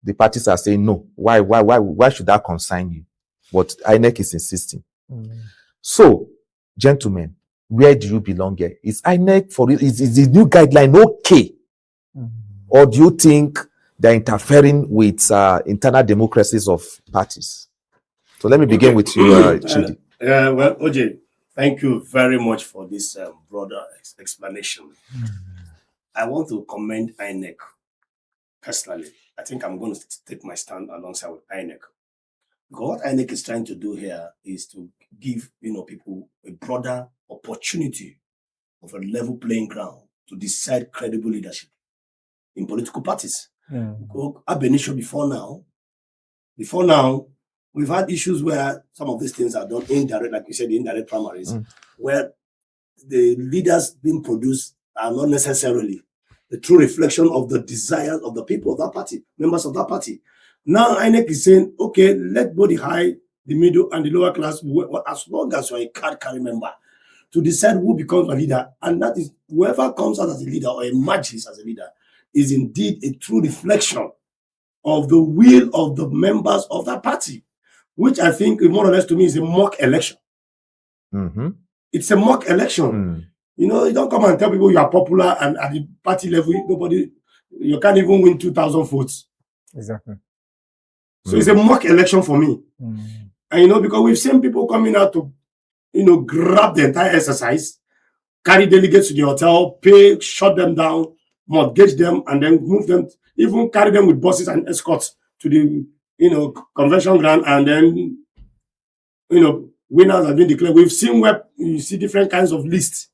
S1: The parties are saying no. Why should that concern you? But INEC is insisting. So, gentlemen, where do you belong here? Is INEC is the new guideline okay? Or do you think they're interfering with internal democracies of parties? So let me begin with you, Chidi.
S3: Well, OJ, thank you very much for this broader explanation. I want to commend INEC personally. I think I'm going to take my stand alongside with INEC. Because what INEC is trying to do here is to give people a broader opportunity of a level playing ground to decide credible leadership in political parties. Ab initio before now, we've had issues where some of these things are done indirect, like we said, the indirect primaries, where the leaders being produced are not necessarily the true reflection of the desires of the people of that party, members of that party. Now INEC is saying, okay, let both the high, the middle, and the lower class, as long as you're a card-carrying member, to decide who becomes a leader. And that is, whoever comes out as a leader or emerges as a leader is indeed a true reflection of the will of the members of that party, which I think more or less to me is a mock election. It's a mock election. You don't come and tell people you are popular and at the party level, you can't even win 2,000 votes.
S2: Exactly.
S3: So it's a mock election for me. And because we've seen people coming out to, grab the entire exercise, carry delegates to the hotel, shut them down, mortgage them, and then move them, even carry them with buses and escorts to the, convention ground, and then, winners have been declared. We've seen where you see different kinds of lists.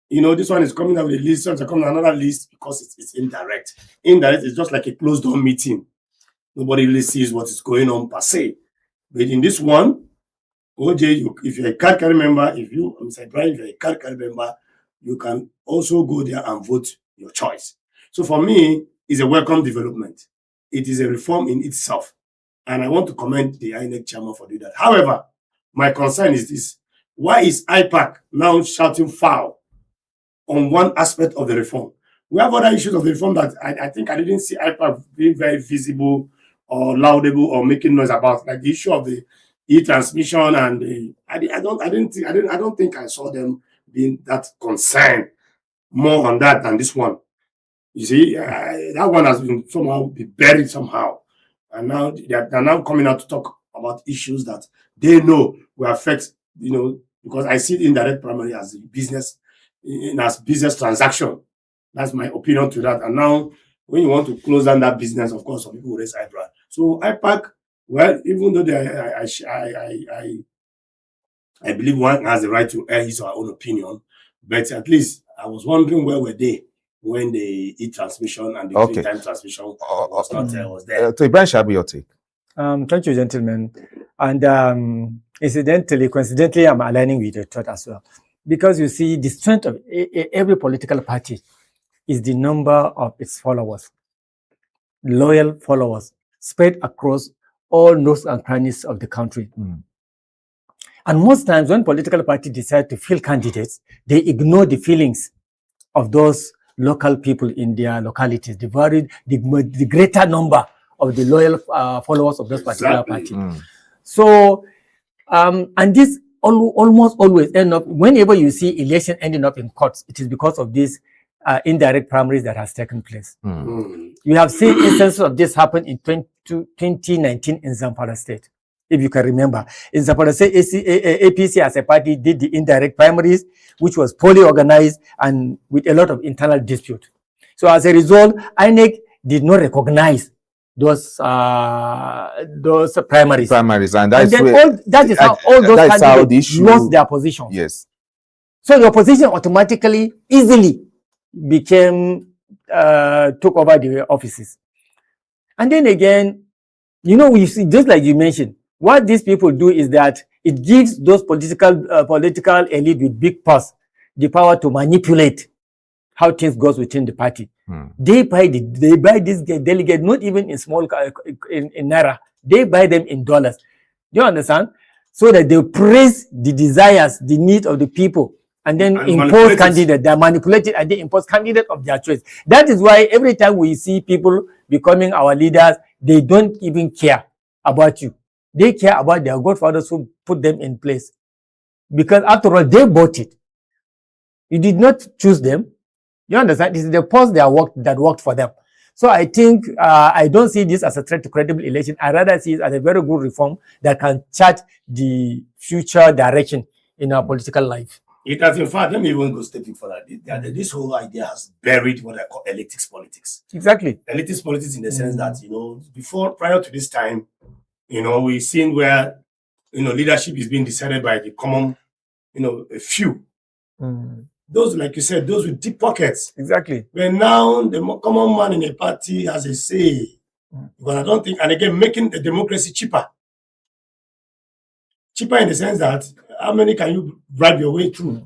S3: This one is coming out with a list, this one's coming with another list, because it's indirect. Indirect is just like a closed-door meeting. Nobody really sees what is going on per se. But in this one, OJ, if you're a card-carrying member, Mr. Brian, if you're a card-carrying member, you can also go there and vote your choice. So for me, it's a welcome development. It is a reform in itself. And I want to commend the INEC chairman for doing that. However, my concern is this. Why is IPAC now shouting foul on one aspect of the reform? We have other issues of the reform that I think I didn't see IPAC being very visible or laudable or making noise about, like the issue of the e-transmission, and I don't think I saw them being that concerned more on that than this one. You see, that one has been somehow buried somehow, and now they're now coming out to talk about issues that they know will affect, because I see indirect primary as a business, as business transaction. That's my opinion to that. And now, when you want to close down that business, of course, some people will raise eyebrow. So IPAC, well, even though I believe one has the right to air his or her own opinion, but at least I was wondering where were they when the e-transmission and the time transmission was there.
S1: So Ibrahim, shall be your take.
S2: Thank you, gentlemen. And coincidentally, I'm aligning with your thought as well. Because you see, the strength of every political party is the number of its followers, loyal followers, spread across all nooks and crannies of the country. And most times when political parties decide to field candidates, they ignore the feelings of those local people in their localities, the greater number of the loyal followers of those particular party. So, and this almost always end up, whenever you see election ending up in courts, it is because of these indirect primaries that has taken place. You have seen instances of this happen in 2019 in Zamfara State. If you can remember, in Zamfara State, APC as a party did the indirect primaries, which was poorly organized and with a lot of internal dispute. So as a result, INEC did not recognize those primaries.
S1: And that's
S2: that is how all those candidates lost their position.
S1: Yes.
S2: So the opposition automatically, easily became, took over the offices. And then again, you know, we see, just like you mentioned, what these people do is that it gives those political elite with big purse the power to manipulate how things goes within the party. They buy these delegates, not even in small, in naira. They buy them in dollars. Do you understand? So that they praise the desires, the needs of the people, and then impose candidates. They manipulate it and they impose candidates of their choice. That is why every time we see people becoming our leaders, they don't even care about you. They care about their godfathers who put them in place. Because after all, they bought it. You did not choose them. You understand? This is the post that worked for them. So I think I don't see this as a threat to credible election. I rather see it as a very good reform that can chart the future direction in our political life.
S3: It has, in fact, let me even go stepping further. This whole idea has buried what I call elitist politics.
S2: Exactly.
S3: Elitist politics in the sense that, you know, prior to this time, you know, we've seen where, you know, leadership is being decided by the common, you know, a few. Those, like you said, those with deep pockets.
S2: Exactly.
S3: But now the common man in a party has a say. But I don't think, and again, making the democracy cheaper. Cheaper in the sense that how many can you bribe your way through?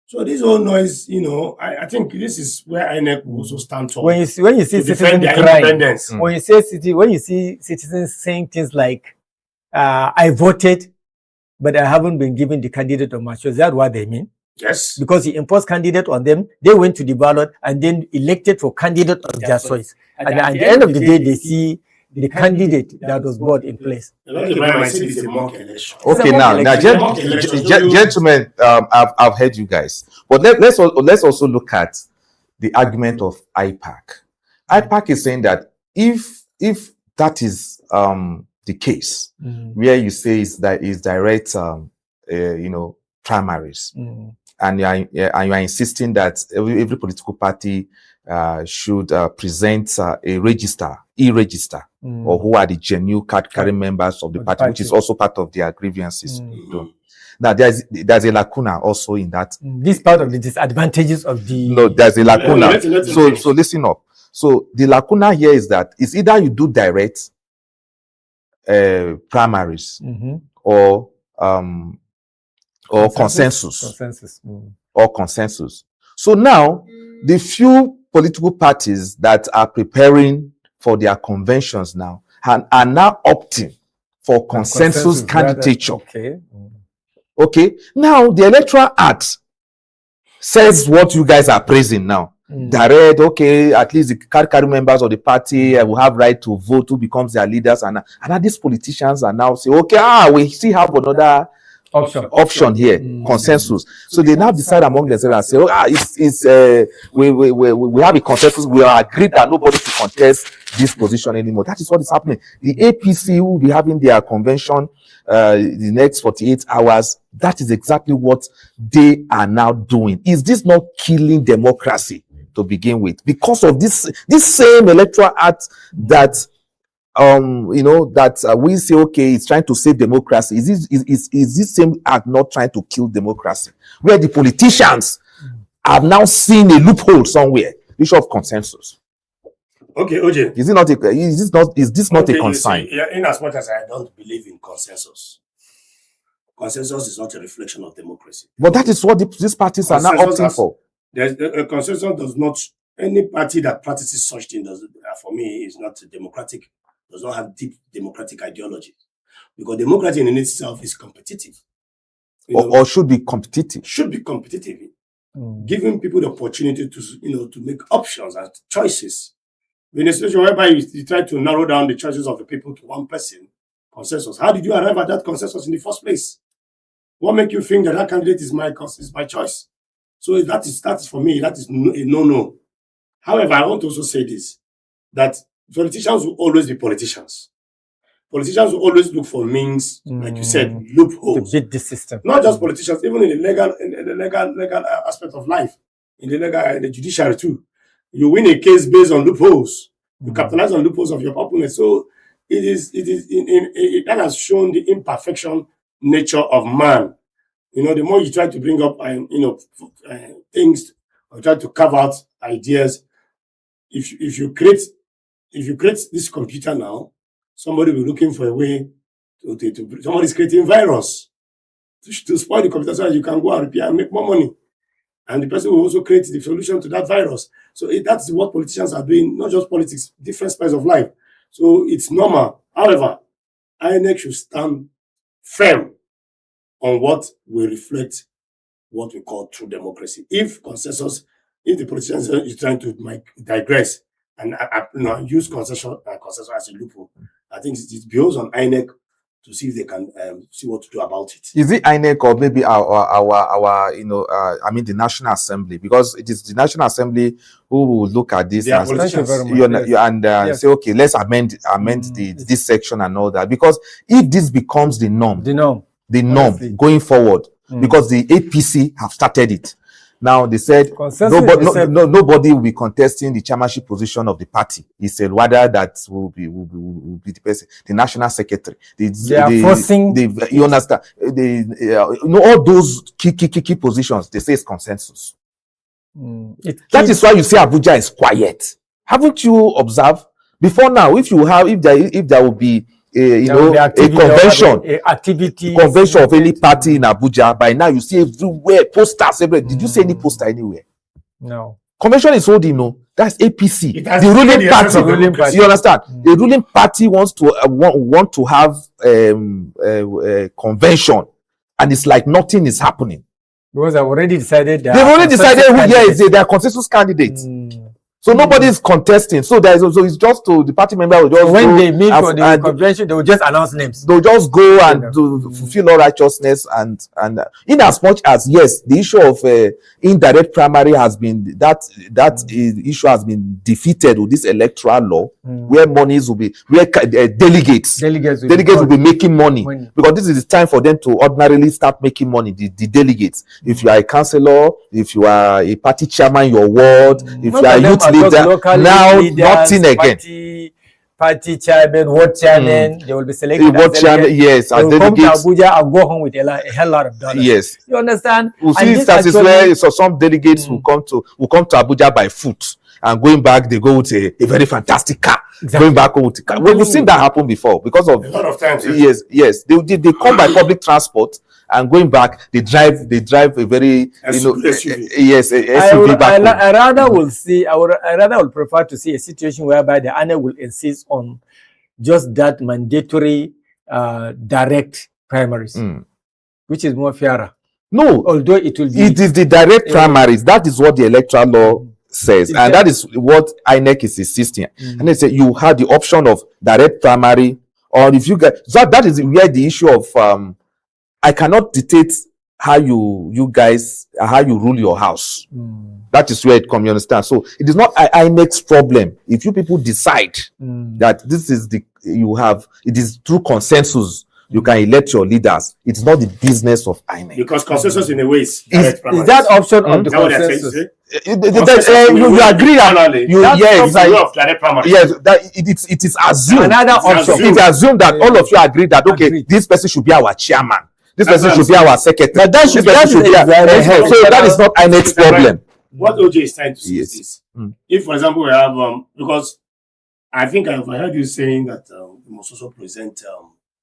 S3: So this whole noise, you know, I think this is where INEC will also stand tall.
S2: When you see citizens crying, when you see citizens saying things like, I voted, but I haven't been given the candidate of my choice, is that what they mean?
S3: Yes.
S2: Because he imposed candidate on them, they went to the ballot and then elected for candidate of their choice. And at the end of the day, they see the candidate that was brought in place.
S3: Okay,
S1: now, gentlemen, I've heard you guys, but let's also look at the argument of IPAC. IPAC is saying that if that is the case, where you say is direct, you know, primaries, and you are insisting that every political party should present a e-register, or who are the genuine card-carrying members of the party, which is also part of their grievances. Now, there's a lacuna also in that.
S2: This part of the disadvantages of the...
S1: No, there's a lacuna. So listen up. So the lacuna here is that it's either you do direct primaries or consensus. Or consensus. So now, the few political parties that are preparing for their conventions now are now opting for consensus candidature. Okay. Now, the Electoral Act says what you guys are praising now. Direct, okay, at least the card-carrying members of the party will have right to vote who becomes their leaders. And these politicians are now saying, okay, we still have another option here, consensus. So they now decide among themselves and say, we have a consensus. We are agreed that nobody should contest this position anymore. That is what is happening. The APC will be having their convention the next 48 hours. That is exactly what they are now doing. Is this not killing democracy to begin with? Because of this same Electoral Act that you know, that we say, okay, it's trying to save democracy. Is this same act not trying to kill democracy? Where the politicians have now seen a loophole somewhere, issue of consensus.
S3: Okay, OJ.
S1: Is this not a concern?
S3: In as much as I don't believe in consensus, consensus is not a reflection of democracy.
S1: But that is what these parties are now opting for.
S3: A consensus does not, any party that practices such thing for me is not democratic does not have deep democratic ideology. Because democracy in itself is competitive.
S1: Or should be competitive.
S3: Should be competitive. Giving people the opportunity to, to make options and choices. In a situation whereby you try to narrow down the choices of the people to one person, consensus. How did you arrive at that consensus in the first place? What makes you think that candidate is my choice? So that is for me, that is a no-no. However, I want to also say this, that politicians will always be politicians. Politicians will always look for means, like you said, loopholes.
S2: To beat the system.
S3: Not just politicians, even in the legal aspect of life, in the judiciary too. You win a case based on loopholes. You capitalize on loopholes of your opponent. So it has shown the imperfection nature of man. The more you try to bring up things or try to carve out ideas, if you create this computer now, somebody will be looking for a way to somebody's creating virus to spoil the computer so that you can go and repair and make more money. And the person will also create the solution to that virus. So that's what politicians are doing, not just politics, different aspects of life. So it's normal. However, INEC should stand firm on what will reflect what we call true democracy. If the politicians is trying to digress and use consensus as a loophole, I think it builds on INEC to see if they can see what to do about it.
S1: Is it INEC or maybe the National Assembly? Because it is the National Assembly who will look at this and say, okay, let's amend this section and all that. Because if this becomes the norm going forward, because the APC have started it. Now they said nobody will be contesting the chairmanship position of the party. He said rather that will be the person, the national secretary.
S2: They are forcing.
S1: You understand? All those key positions. They say it's consensus. That is why you say Abuja is quiet. Haven't you observed before now? If there will be a convention of any party in Abuja, by now you see everywhere posters everywhere. Did you see any poster anywhere?
S2: No.
S1: Convention is holding, that's APC, the ruling party. You understand? The ruling party wants to want to have a convention, and it's like nothing is happening
S2: because they've already decided.
S1: They've already decided who they are consensus candidates. So nobody is contesting. So it's just to the party member will just
S2: when they meet for the convention, they will just announce names.
S1: They'll just go and fulfill all righteousness and in as much as yes, the issue of indirect primary has been issue has been defeated with this electoral law, where monies will be delegates will be making money because this is the time for them to ordinarily start making money. The delegates, if you are a councillor, if you are a party chairman in your ward, if you are a youth leader, now leaders, nothing again.
S2: Party chairman, ward chairman, they will be selected.
S1: Ward chairman, yes,
S2: they will come to Abuja and go home with a hell lot of dollars.
S1: Yes,
S2: you understand?
S1: We'll see instances where some delegates will come to Abuja by foot, and going back they go with a very fantastic car. Exactly. Going back with a car. We've seen that happen before because of
S3: a lot of times.
S1: Yes. They come by public transport. And going back, they drive a very SUV.
S2: I rather will prefer to see a situation whereby the INEC will insist on just that mandatory direct primaries, which is more fairer.
S1: No,
S2: although it is
S1: the direct primaries. That is what the electoral law says, and that is what INEC is insisting. And they say you have the option of direct primary, or if you get that is where the issue of I cannot dictate how you rule your house. That is where it comes, you understand? So it is not INEC's problem. If you people decide that this is it is through consensus, you can elect your leaders. It's not the business of INEC.
S3: Because consensus in a way is
S2: that option of the consensus.
S1: You agree it is assumed.
S2: Another option.
S1: It's assumed that all of you agree that this person should be our chairman. This person should be our secretary. That should be so that is not INEC's problem.
S3: What OJ is trying to say is this. If, for example, we have because I think I've heard you saying that we must also present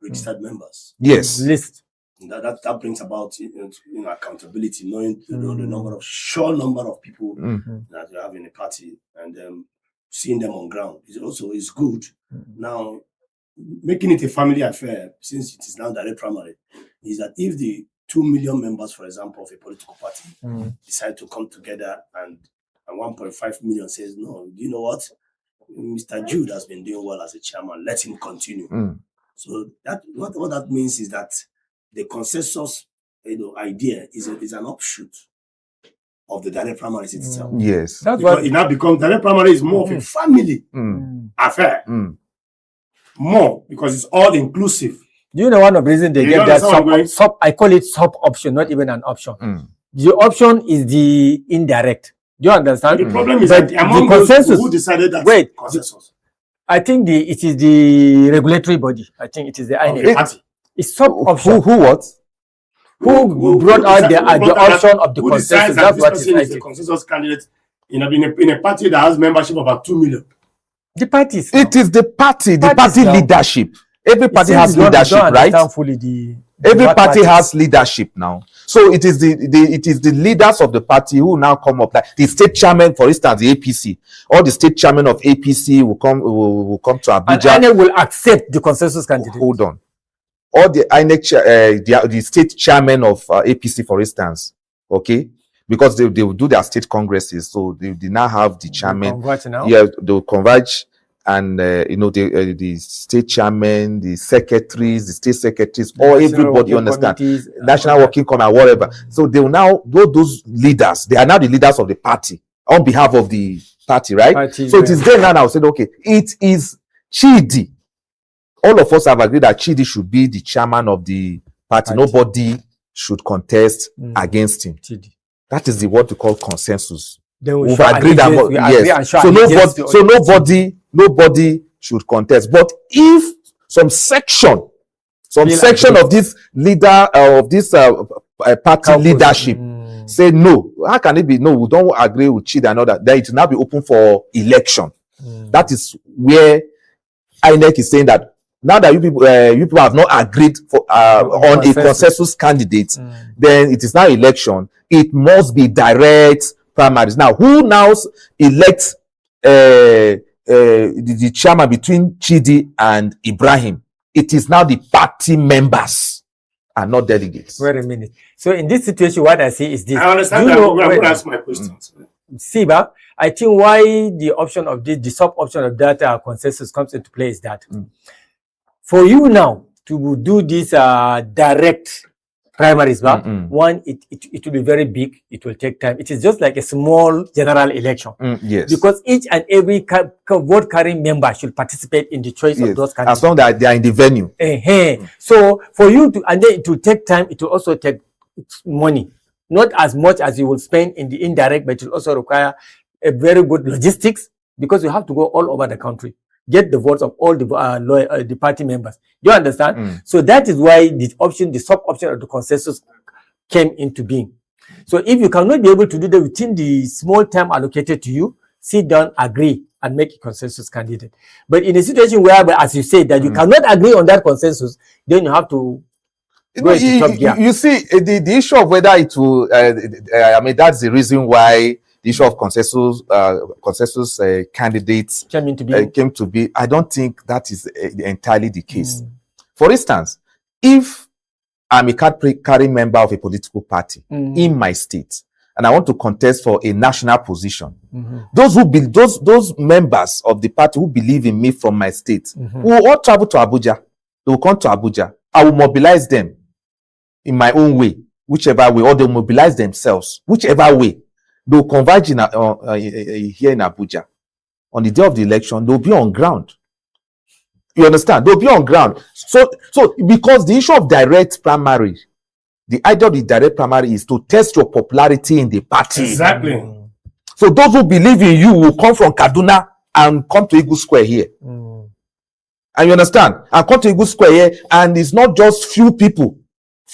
S3: registered members.
S1: Yes.
S2: List.
S3: That brings about accountability, knowing the sure number of people that you have in a party, and seeing them on ground is good. Now, making it a family affair, since it is now direct primary, is that if the 2 million members, for example, of a political party decide to come together and 1.5 million says, no, you know what? Mr. Jude has been doing well as a chairman. Let him continue. So that what that means is that the consensus idea is an offshoot of the direct primaries itself.
S1: Yes.
S2: That's
S3: Because
S2: what
S3: it now becomes direct primary is more of a family affair. More because it's all inclusive.
S2: Do you know one of the reasons they
S3: You
S2: get that
S3: understand what I'm going?
S2: I call it sub option, not even an option. The option is the indirect. Do you understand?
S3: The problem is
S2: But
S3: that among
S2: the
S3: those
S2: consensus,
S3: who decided that
S2: wait,
S3: consensus.
S2: I think it is the regulatory body. I think it is the INEC.
S3: Okay, party.
S2: It's sub option.
S1: Who what?
S2: Who brought out the option of the
S3: who
S2: consensus?
S3: decides that
S2: That's
S3: this
S2: what
S3: person
S2: is
S3: is the
S2: like.
S3: consensus candidate in a party that has membership of about 2 million.
S2: The parties.
S1: It is the party
S2: Parties now.
S1: leadership. Every party has
S2: Don't
S1: leadership, right?
S2: understand fully
S1: Every
S2: what
S1: party
S2: parties.
S1: has leadership now. So it is the leaders of the party who now come up. Like the state chairman, for instance, the APC. All the state chairman of APC will come to
S2: And
S1: Abuja.
S2: INEC will accept the consensus candidate.
S1: Hold on. All the INEC, the state chairman of APC, for instance, okay, because they will do their state congresses, so they now have the chairman.
S2: Convert now.
S1: Yeah, they'll converge, and the state chairman, the secretaries, the state secretaries, or
S2: National
S1: everybody
S2: working
S1: understand.
S2: committees,
S1: National working committee, whatever. So they will now those leaders. They are now the leaders of the party on behalf of the party, right?
S2: Party,
S1: So it is there now. I said, okay, it is Chidi. All of us have agreed that Chidi should be the chairman of the party. Nobody should contest against him.
S2: Chidi.
S1: That is what we call consensus.
S2: Then
S1: We've
S2: show
S1: agreed that
S2: allegiance, we agree and
S1: yes.
S2: show
S1: So
S2: allegiance to
S1: nobody should contest. But if some section of this leader of this party leadership say no, how can it be no? We don't agree with Chidi and all that. Then it will now be open for election. That is where INEC is saying that now that you people have not agreed on a consensus candidate, then it is now election. It must be direct primaries. Now, who now elects the chairman between Chidi and Ibrahim? It is now the party members and not delegates.
S2: Wait a minute. So in this situation, what I see is this.
S3: I understand that. I'm going to ask my questions.
S2: See, but I think why the option of the sub option of that consensus comes into play is that for you now to do this direct primaries, one, it will be very big. It will take time. It is just like a small general election.
S1: Yes.
S2: Because each and every vote carrying member should participate in the choice of those candidates.
S1: As long as they are in the venue.
S2: So for you to, and then it will take time. It will also take money. Not as much as you will spend in the indirect, but it will also require a very good logistics because you have to go all over the country, get the votes of all the party members. Do you understand? So that is why the sub option of the consensus came into being. So if you cannot be able to do that within the small time allocated to you, sit down, agree, and make a consensus candidate. But in a situation where, as you say, that you cannot agree on that consensus, then you have to
S1: you see, the issue of whether it will, I mean, that's the reason why the issue of consensus candidates came to be. I don't think that is entirely the case. For instance, if I'm a card-carrying member of a political party in my state, and I want to contest for a national position, those members of the party who believe in me from my state will all travel to Abuja. They will come to Abuja. I will mobilize them in my own way, whichever way, or they'll mobilize themselves, whichever way. They'll converge here in Abuja. On the day of the election, they'll be on ground. You understand? They'll be on ground. So because the issue of direct primary, the idea of the direct primary is to test your popularity in the party.
S3: Exactly.
S1: So those who believe in you will come from Kaduna and come to Eagle Square here. And you understand? And come to Eagle Square here, and it's not just few people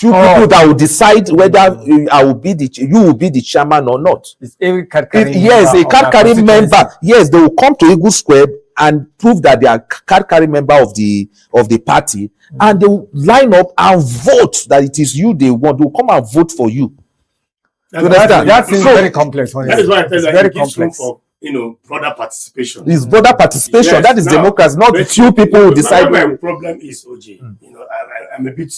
S1: that will decide whether you will be the chairman or not.
S2: It's every card-carrying
S1: yes, a card-carrying member. Yes, they will come to Eagle Square and prove that they are card-carrying member of the party, and they will line up and vote that it is you they want. They will come and vote for you.
S2: That seems very complex.
S3: That is why I tell you
S2: very
S3: it gives room
S2: complex.
S3: for broader participation.
S1: It's broader participation.
S3: Yes.
S1: That is
S3: Now,
S1: democracy, not
S3: but
S1: few people who decide.
S3: My problem is, OJ, I'm a bit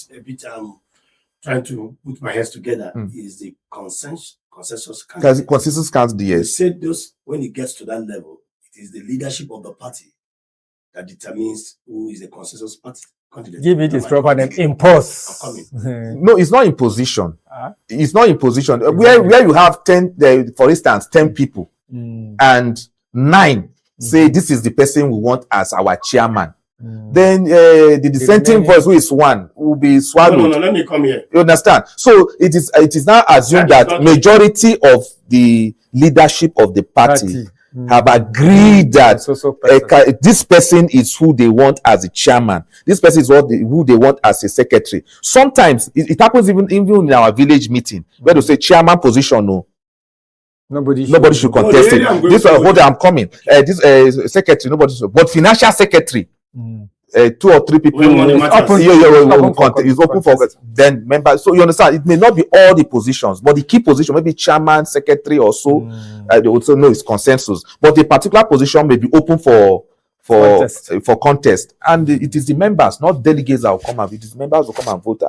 S3: trying to put my heads together. Is the consensus
S1: Consensus can't be,
S3: You
S1: yes.
S3: said those, when it gets to that level, it is the leadership of the party that determines who is the consensus party candidate.
S2: Give it its proper name. Impose.
S1: No, it's not imposition. It's not imposition. Where you have 10, for instance, 10 people and 9 say this is the person we want as our chairman. Then the dissenting voice, who is 1, will be swallowed.
S3: No, let me come here.
S1: You understand? So it is now assumed that majority of the leadership of the party have agreed that this person is who they want as a chairman. This person is who they want as a secretary. Sometimes it happens even in our village meeting where they say chairman position, no. Nobody should contest it. This is what I'm coming. This secretary, nobody should. But financial secretary, 2 or 3 people is open for then members. So you understand, it may not be all the positions, but the key position, maybe chairman, secretary, or so. They also know it's consensus. But the particular position may be open for contest, and it is the members, not delegates, that will come and it is members who come and vote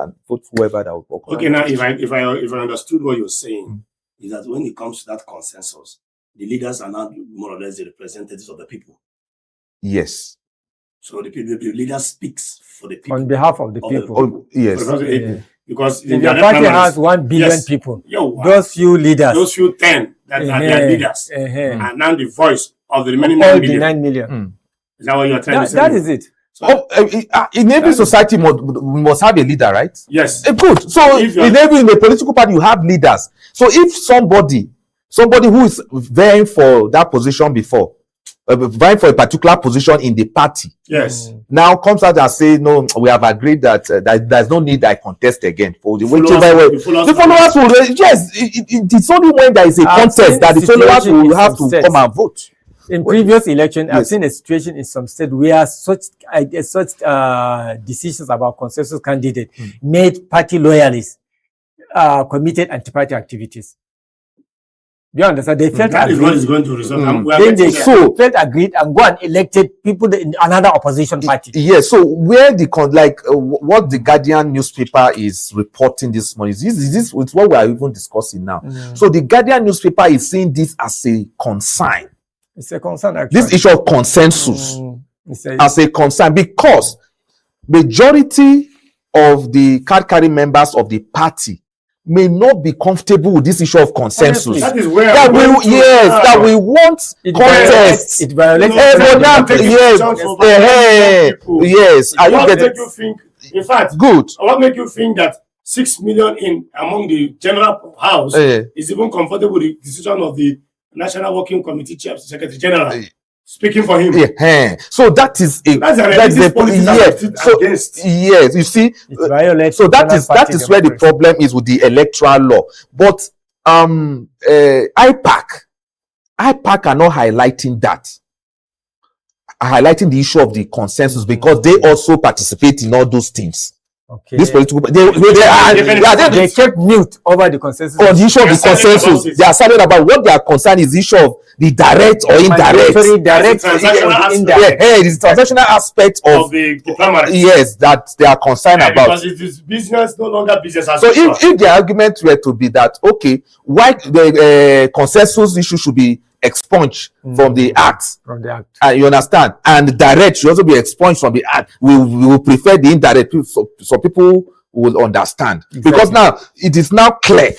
S1: whoever that will come.
S3: Okay, now if I understood what you're saying, is that when it comes to that consensus, the leaders are not more or less the representatives of the people.
S1: Yes.
S3: So the leader speaks for the people.
S2: On behalf of the people.
S1: Yes.
S3: Because
S2: if your party has 1 billion people, those few leaders,
S3: those few 10 that are their leaders, and now the voice of the remaining 9 million. Is that what you're trying to say?
S2: That is it.
S1: So, in every society, we must have a leader, right?
S3: Yes.
S1: Good. So in a political party, you have leaders. So if somebody who is vying for that position before, vying for a particular position in the party,
S3: yes,
S1: now comes out and say, no, we have agreed that there's no need I contest again. For the followers will, yes, it's only when there is a contest that the followers will have to come and vote.
S2: In previous election, I've seen a situation in some state where such decisions about consensus candidate made party loyalists committed anti-party activities. Do you understand? They felt
S3: that
S2: agreed.
S3: Is what is going to result.
S2: Then they felt agreed and go and elected people in another opposition party.
S1: Yes. So where what the Guardian newspaper is reporting this morning is this with what we are even discussing now. So the Guardian newspaper is seeing this as a concern.
S2: It's a concern, actually.
S1: This issue of consensus as a concern, because majority of the card-carrying members of the party may not be comfortable with this issue of consensus.
S3: Honestly, that is where
S1: that we want contests.
S2: It violates.
S1: Yes. Are you getting?
S3: You think? In fact,
S1: good.
S3: What make you think that 6 million among the general house is even comfortable with the decision of the National Working Committee Secretary General speaking for him?
S1: So that is yes. You see, so that is where the problem is with the electoral law. But IPAC are not highlighting the issue of the consensus, because they also participate in all those things.
S2: Okay.
S1: This political they
S2: kept mute over the consensus.
S1: On the issue of the consensus, they are silent about what they are concerned is the issue of the direct or indirect.
S2: Direct or indirect.
S1: It is the transactional aspect of
S3: the diplomacy.
S1: Yes, that they are concerned about.
S3: Because it is business, no longer business as
S1: so if the argument were to be that, okay, why the consensus issue should be expunged from the act. You understand? And direct should also be expunged from the act. We will prefer the indirect, so people will understand. Exactly. Because now it is now clear,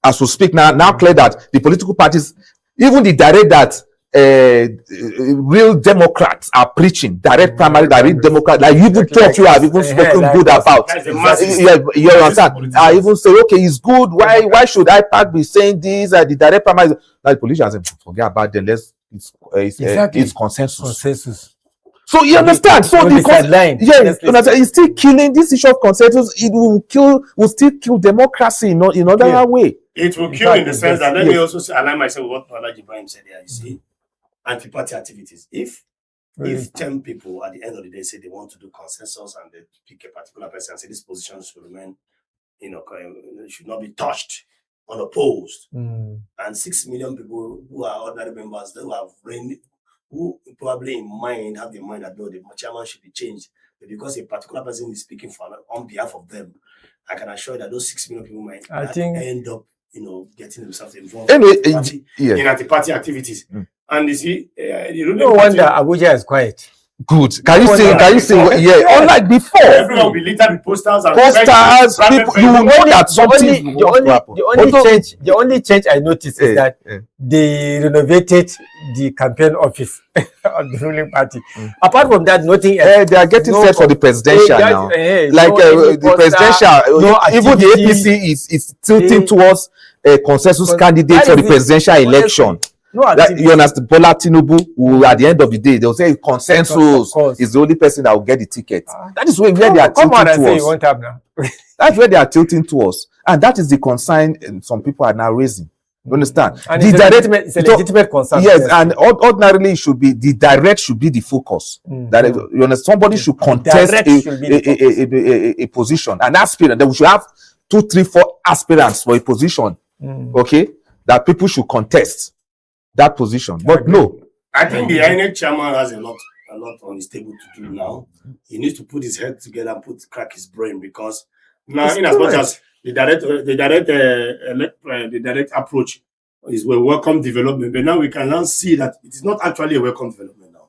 S1: as we speak now clear that the political parties, even the direct that real Democrats are preaching, direct primary, direct Democrat, like you even talk, you have even spoken good about. You understand? I even say, okay, it's good. Why should IPAC be saying this? The direct primary, now the politicians say, forget about them. It's consensus. So you understand? So it's still killing this issue of consensus. It will still kill democracy in another way.
S3: It will kill in the sense that, let me also align myself with what Brother Ibrahim said there. You see, anti-party activities. If 10 people at the end of the day say they want to do consensus and they pick a particular person and say this position should remain, should not be touched unopposed, and 6 million people who are ordinary members who have who probably in mind have the mind that no, the chairman should be changed. But because a particular person is speaking on behalf of them, I can assure you that those 6 million people might end up, getting themselves involved in anti-party activities. And you see,
S2: no wonder Abuja is quiet.
S1: Good. Can you see? Yeah, unlike before.
S3: Everyone will be littered with posters and
S1: people. You will know that something.
S2: The only change I noticed is that they renovated the campaign office of the ruling party. Apart from that, nothing else.
S1: They are getting set for the presidential now. The presidential, even the APC is tilting towards a consensus candidate for the presidential election. You understand? Bola Tinubu, who at the end of the day, they'll say consensus is the only person that will get the ticket. That is where they are tilting towards. That's where they are tilting towards. And that is the concern some people are now raising. You understand?
S2: And it's a legitimate concern.
S1: Yes, and ordinarily it should be the direct should be the focus. That you understand, somebody should contest a position, an aspirant. That we should have 2, 3, 4 aspirants for a position. Okay, that people should contest that position. But no,
S3: I think the INEC chairman has a lot on his table to do now. He needs to put his head together and crack his brain, because now, in as much as the direct approach is a welcome development, but now we can now see that it is not actually a welcome development now,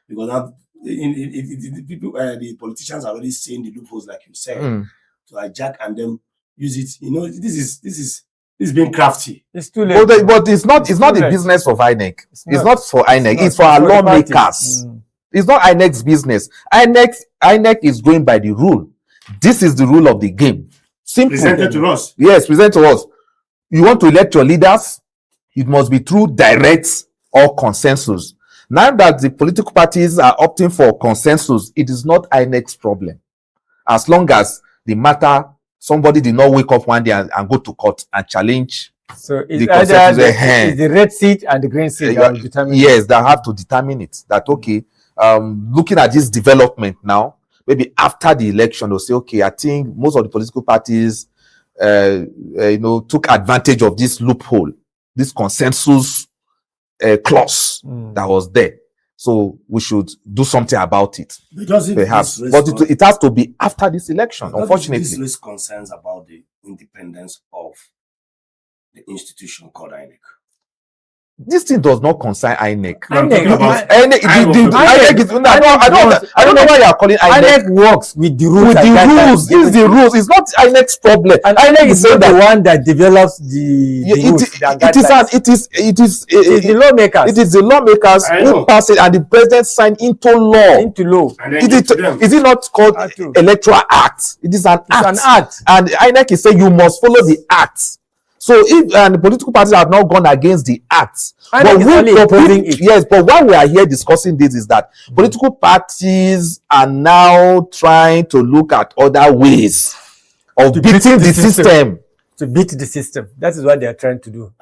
S3: because now the politicians are already seeing the loopholes, like you said, to hijack and then use it. This is being crafty.
S2: It's too late.
S1: But it's not the business of INEC. It's not for INEC. It's for our lawmakers. It's not INEC's business. INEC is going by the rule. This is the rule of the game. Simple.
S3: Presented to us.
S1: Yes, present to us. You want to elect your leaders, it must be through direct or consensus. Now that the political parties are opting for consensus, it is not INEC's problem. As long as the matter, somebody did not wake up one day and go to court and challenge.
S2: So it's the red seat and the green seat that will determine.
S1: Yes, that have to determine it. That okay, looking at this development now, maybe after the election, they'll say, okay, I think most of the political parties, took advantage of this loophole, this consensus clause that was there. So we should do something about it. Perhaps. But it has to be after this election, unfortunately.
S3: This raise concerns about the independence of the institution called INEC.
S1: This thing does not concern INEC.
S3: I don't know why
S1: you are calling INEC.
S2: INEC works with the rules.
S1: This is the rules. It's not INEC's problem.
S2: And INEC is not the one that develops the rules.
S1: It is
S2: the lawmakers.
S1: It is the lawmakers who pass it, and the president signed into law. Is it not called Electoral Act? It is an act. And INEC is saying you must follow the act. So if the political parties have not gone against the act, but why we are here discussing this is that political parties are now trying to look at other ways of beating the system.
S2: To beat the system. That is what they are trying to do.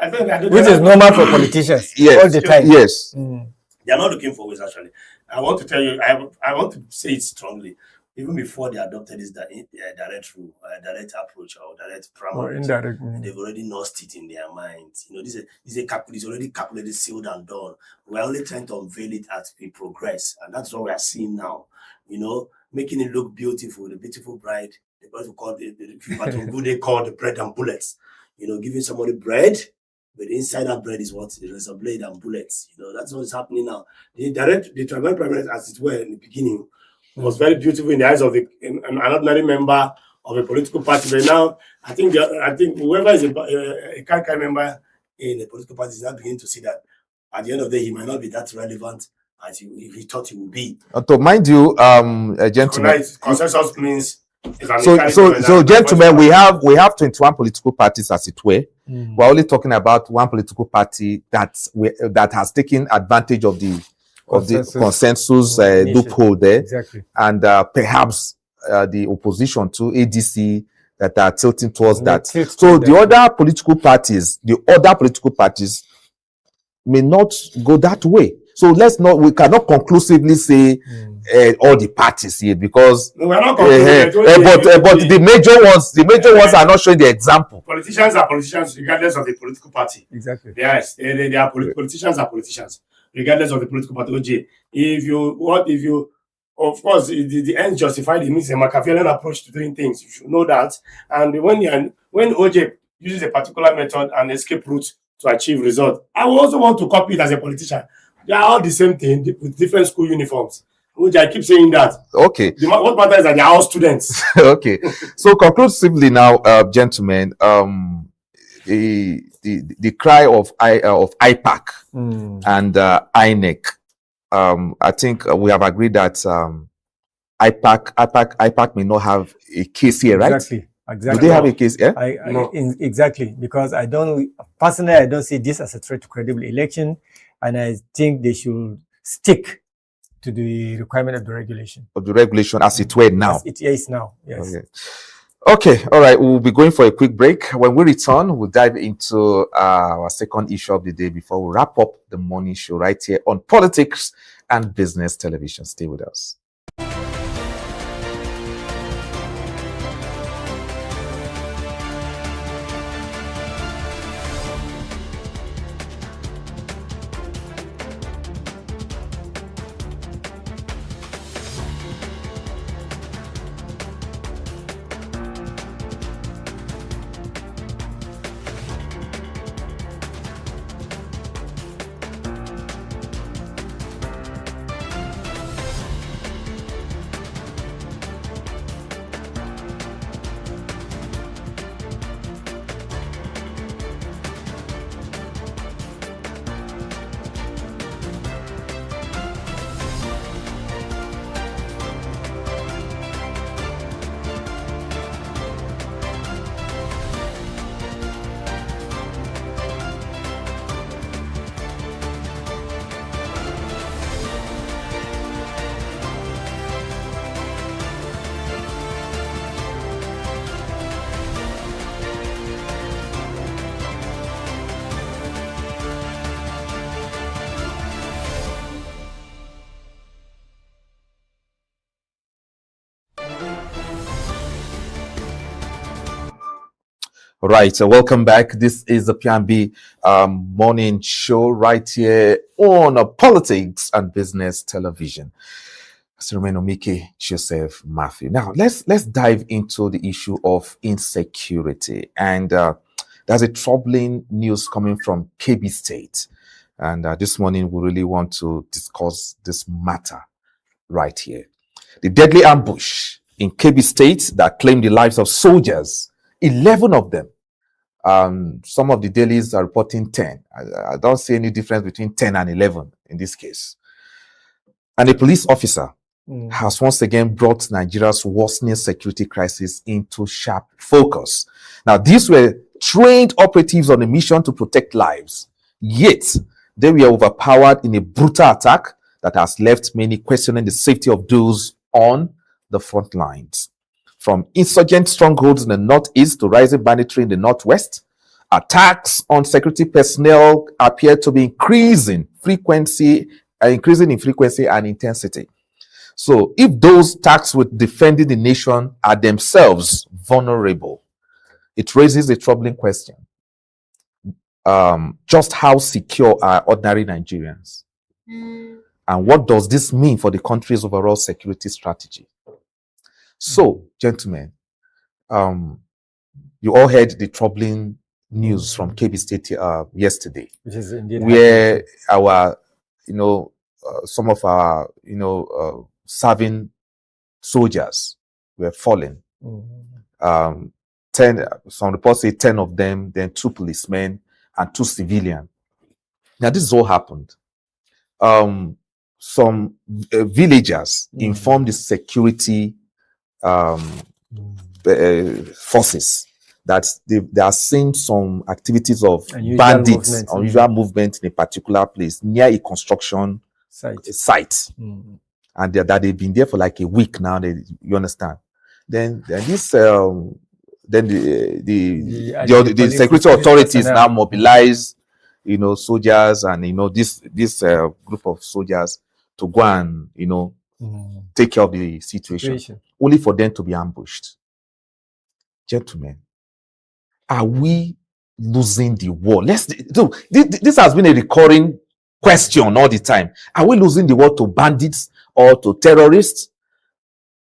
S2: Which is normal for politicians all the time.
S1: Yes.
S3: They are not looking for ways, actually. I want to tell you, I want to say it strongly. Even before they adopted this direct rule, direct approach, or direct primary, they've already lost it in their minds. This is already calculated, sealed, and done. We're only trying to unveil it as we progress, and that's what we are seeing now. Making it look beautiful, the beautiful bride, the person called they call the bread and bullets. Giving somebody bread, but inside that bread is what? There is a blade and bullets. That's what is happening now. The primary, as it were in the beginning, was very beautiful in the eyes of an ordinary member of a political party. But now, I think whoever is a Kankai member in a political party is now beginning to see that at the end of the day, he might not be that relevant as he thought he would be.
S1: To mind you, gentlemen,
S3: consensus means.
S1: So gentlemen, we have 21 political parties, as it were. We're only talking about one political party that has taken advantage of the consensus loophole there, and perhaps the opposition to ADC that are tilting towards that. So the other political parties may not go that way. So we cannot conclusively say all the parties here, because
S3: No, we're not
S1: but the major ones are not showing the example.
S3: Politicians are politicians regardless of the political party.
S2: Exactly.
S3: Yes, they are politicians are politicians regardless of the political party. OJ, if you of course the ends justify the means, a Machiavellian approach to doing things. You should know that. And when OJ uses a particular method and escape route to achieve result, I will also want to copy it as a politician. They are all the same thing with different school uniforms. OJ, I keep saying that.
S1: Okay.
S3: What matters is that they are all students.
S1: Okay. So conclusively now, gentlemen, the cry of IPAC and INEC. I think we have agreed that IPAC may not have a case here, right?
S2: Exactly.
S1: Do they have a case here?
S3: No.
S2: Exactly, because I don't see this as a threat to credible election, and I think they should stick to the requirement of the regulation.
S1: Of the regulation as it were now.
S2: As it is now, yes.
S1: Okay, all right. We'll be going for a quick break. When we return, we'll dive into our second issue of the day before we wrap up the morning show right here on Politics and Business Television. Stay with us. Right, so welcome back. This is the P&B Morning Show right here on Politics and Business Television. Siromeno Mike, Joseph Matthew. Now, let's dive into the issue of insecurity. And there's a troubling news coming from KB State. And this morning, we really want to discuss this matter right here. The deadly ambush in KB State that claimed the lives of soldiers, 11 of them. Some of the dailies are reporting 10. I don't see any difference between 10 and 11 in this case. And a police officer has once again brought Nigeria's worsening security crisis into sharp focus. Now, these were trained operatives on a mission to protect lives. Yet, they were overpowered in a brutal attack that has left many questioning the safety of those on the front lines. From insurgent strongholds in the northeast to rising banditry in the northwest, attacks on security personnel appear to be increasing in frequency and intensity. So, if those tasked with defending the nation are themselves vulnerable, it raises a troubling question. Just how secure are ordinary Nigerians? And what does this mean for the country's overall security strategy? So, gentlemen, you all heard the troubling news from KB State yesterday,
S2: Which is indeed
S1: where our, some of our, serving soldiers were fallen. 10, some reports say 10 of them, then 2 policemen and 2 civilians. Now, this all happened. Some villagers informed the security forces that they are seeing some activities of unusual movement in a particular place near a construction site. And that they've been there for like a week now. You understand? Then this then the security authorities now mobilize, soldiers and this group of soldiers to go and take care of the situation, only for them to be ambushed. Gentlemen, are we losing the war? This has been a recurring question all the time. Are we losing the war to bandits or to terrorists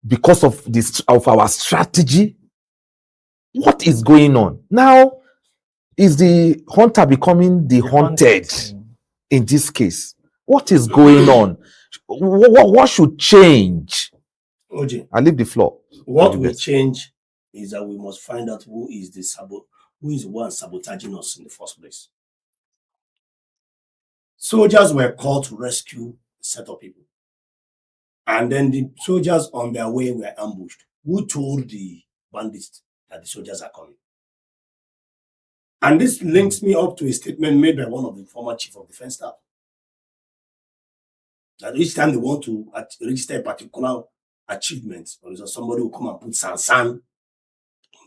S1: because of our strategy? What is going on now? Is the hunter becoming the hunted in this case? What is going on? What should change?
S3: OJ,
S1: I leave the floor.
S3: What will change is that we must find out who is the one sabotaging us in the first place. Soldiers were called to rescue a set of people. And then the soldiers on their way were ambushed. Who told the bandits that the soldiers are coming? And this links me up to a statement made by one of the former chief of defense staff. That each time they want to register a particular achievement, or somebody will come and put sansan in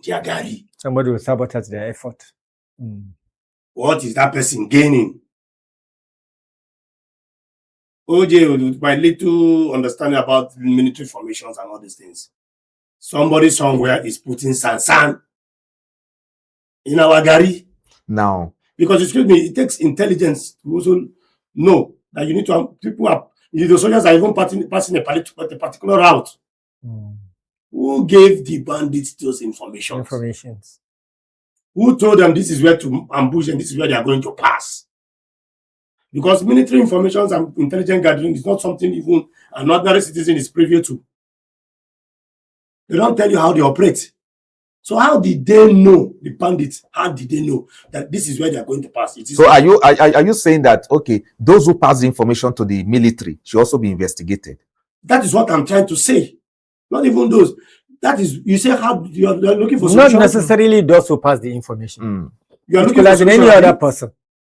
S3: their gari.
S2: Somebody will sabotage their effort.
S3: What is that person gaining? OJ, with my little understanding about military formations and all these things, somebody somewhere is putting sansan in our gari.
S1: Now,
S3: because excuse me, it takes intelligence to also know that you need to have the soldiers are even passing a particular route. Who gave the bandits those informations? Who told them this is where to ambush and this is where they are going to pass? Because military information and intelligence gathering is not something even an ordinary citizen is privy to. They don't tell you how they operate. So how did they know, the bandits, how did they know that this is where they are going to pass?
S1: So are you saying that, okay, those who pass the information to the military should also be investigated?
S3: That is what I'm trying to say. Not even those. That is, you say how you are looking for
S2: solutions. Not necessarily those who pass the information.
S3: You are looking for
S2: any other person.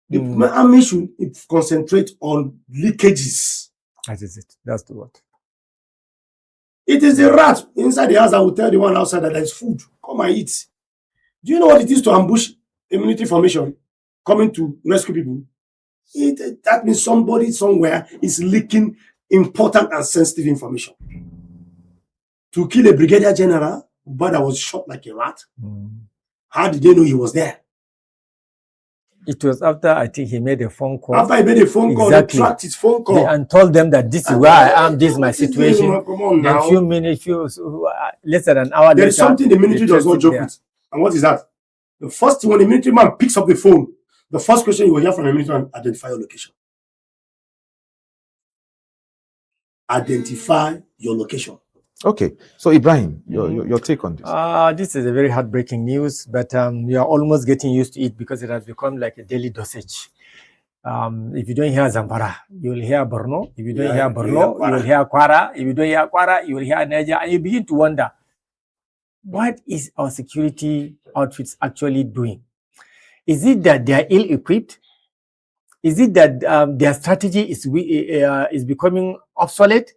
S3: The army should concentrate on leakages.
S2: That is it. That's the word.
S3: It is the rat inside the house that will tell the one outside that there is food. Come and eat. Do you know what it is to ambush a military formation coming to rescue people? That means somebody somewhere is leaking important and sensitive information. To kill a brigadier general, that was shot like a rat. How did they know he was there?
S2: It was after, I think, he made a phone call.
S3: After he made a phone call, he tracked his phone call.
S2: And told them that this is where I am, this is my situation.
S3: Come on now.
S2: A few minutes, less than an hour later.
S3: There is something the military does not joke with. And what is that? The first thing, when the military man picks up the phone, the first question you will hear from the military man, identify your location. Identify your location.
S1: Okay, so Ibrahim, your take on this?
S2: This is a very heartbreaking news, but we are almost getting used to it because it has become like a daily dosage. If you don't hear Zamfara, you will hear Borno. If you don't hear Borno, you will hear Kwara. If you don't hear Kwara, you will hear Niger, and you begin to wonder, what is our security outfits actually doing? Is it that they are ill-equipped? Is it that their strategy is becoming obsolete?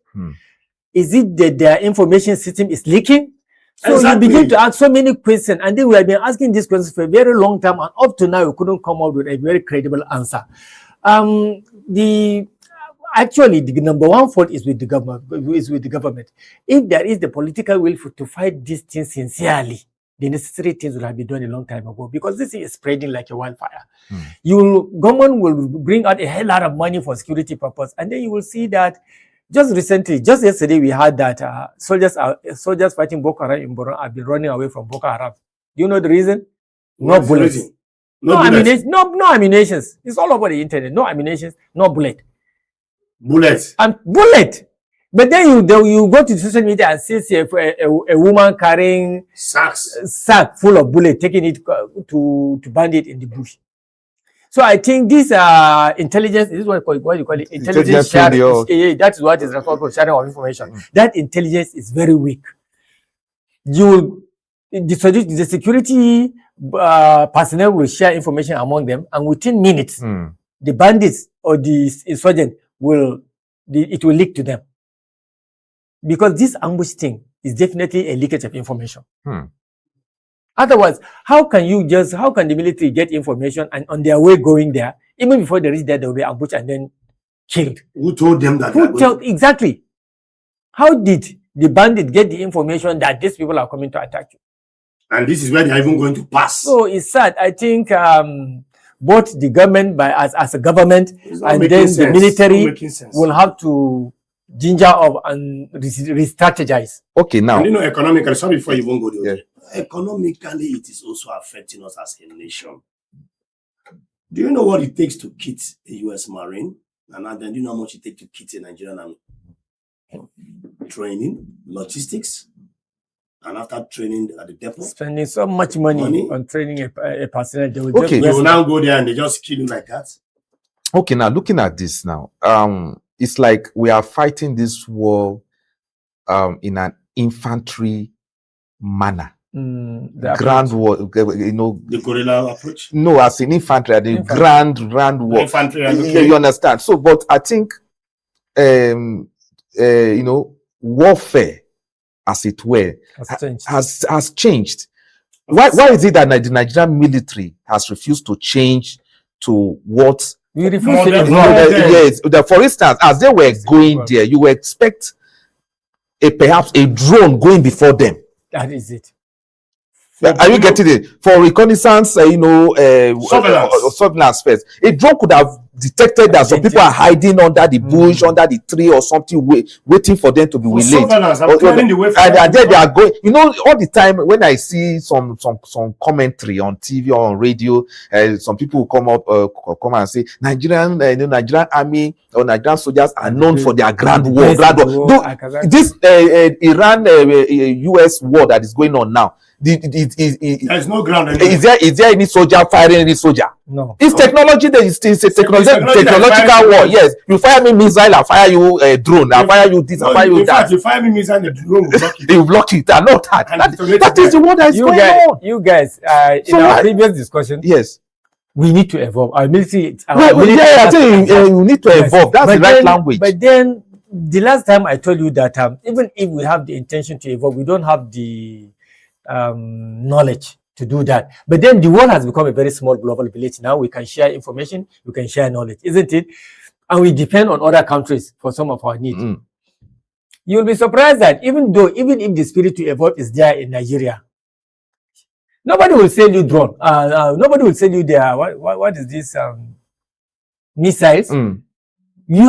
S2: Is it that their information system is leaking? So you begin to ask so many questions, and then we have been asking these questions for a very long time, and up to now we couldn't come up with a very credible answer. Actually, the number one fault is with the government. If there is the political will to fight these things sincerely, the necessary things would have been done a long time ago, because this is spreading like a wildfire. Government will bring out a hell lot of money for security purpose, and then you will see that. Just yesterday, we had that soldiers fighting Boko Haram in Borno have been running away from Boko Haram. Do you know the reason? No bullets. No ammunition. It's all over the internet. No ammunition, no bullet. And bullet. But then you go to social media and see a woman carrying sack full of bullets, taking it to bandit in the bush. So I think this intelligence, this is what you call it, intelligence sharing. That is what is responsible for sharing of information. That intelligence is very weak. The security personnel will share information among them, and within minutes, the bandits or the insurgent will leak to them. Because this ambush thing is definitely a leakage of information. Otherwise, how can the military get information and on their way going there, even before they reach there, they will be ambushed and then killed?
S3: Who told them that?
S2: Exactly. How did the bandit get the information that these people are coming to attack you?
S3: And this is where they're even going to pass.
S2: So it's sad. I think both the government, as a government, and then the military will have to ginger up and re-strategize.
S1: Okay, now.
S3: And economically, sorry before you even go there. Yeah. Economically, it is also affecting us as a nation. Do you know what it takes to kit a US Marine? And then do you know how much it takes to kit a Nigerian Army? Training, logistics, and after training at the depot,
S2: spending so much money on training a personnel. They will
S3: you will now go there and they just kill you like that.
S1: Okay, now looking at this now, it's like we are fighting this war in an infantry manner. Grand war,
S3: the guerrilla approach.
S1: No, as in infantry, the grand war.
S3: Infantry,
S1: okay. You understand? So, but I think, warfare, as it were, has changed. Why is it that the Nigerian military has refused to change to what? Yes, for instance, as they were going there, you would expect perhaps a drone going before them.
S2: That is it.
S1: Are you getting it? For reconnaissance, surveillance first. A drone could have detected that some people are hiding under the bush, under the tree or something, waiting for them to be relayed. And then they are going. All the time when I see some commentary on TV or on radio, some people will come and say Nigerian army or Nigerian soldiers are known for their grand war. This Iran US war that is going on now.
S3: There's no ground.
S1: Is there any soldier firing any soldier?
S2: No.
S1: It's technology that is a technological war. Yes. You fire me missile, I'll fire you a drone. I'll fire you this, I'll fire you that.
S3: You fire me missile, the drone will block it.
S1: They will block it. That is the war that is going on.
S2: You guys, in our previous discussion,
S1: yes,
S2: we need to evolve. Our military.
S1: I think we need to evolve. That's the right language.
S2: But then, the last time I told you that even if we have the intention to evolve, we don't have the knowledge to do that. But then the world has become a very small global village. Now we can share information, we can share knowledge, isn't it? And we depend on other countries for some of our needs. You'll be surprised that even if the spirit to evolve is there in Nigeria, nobody will sell you drone. Nobody will sell you their what is this missiles. You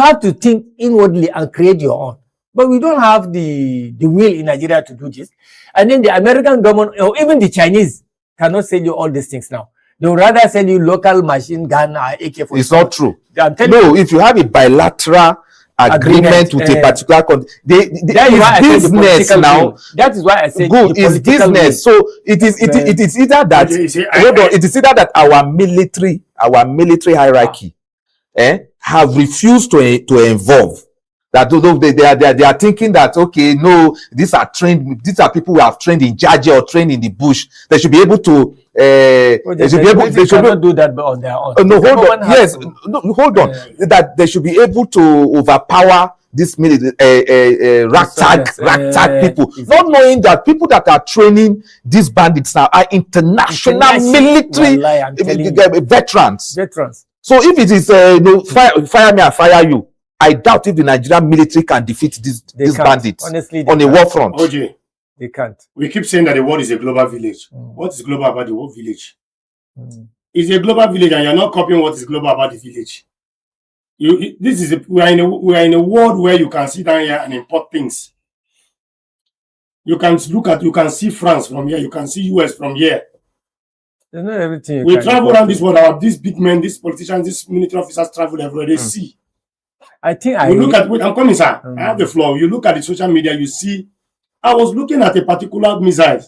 S2: have to think inwardly and create your own. But we don't have the will in Nigeria to do this. And then the American government, or even the Chinese, cannot sell you all these things now. They would rather sell you local machine gun, AK-47.
S1: It's not true. No, if you have a bilateral agreement with a particular country, business now.
S2: That is why I said
S1: good is business. So it is either that it is either that our military hierarchy have refused to evolve. That they are thinking that, okay, no, these are people who have trained in Georgia or trained in the bush. They should be able to
S2: they should be able to do that on their own.
S1: No, hold on. Yes, no, hold on. That they should be able to overpower this ragtag people, not knowing that people that are training these bandits now are international military veterans. So if it is fire me, I fire you. I doubt if the Nigerian military can defeat these bandits on a war front.
S3: OJ,
S2: they can't.
S3: We keep saying that the world is a global village. What is global about the world village? It's a global village, and you're not copying what is global about the village. We are in a world where you can sit down here and import things. You can see France from here. You can see US from here.
S2: There's not everything.
S3: We travel around this world. These big men, these politicians, these military officers travel everywhere. They see.
S2: I think
S3: I'm coming, sir. I have the floor. You look at the social media, you see. I was looking at a particular missile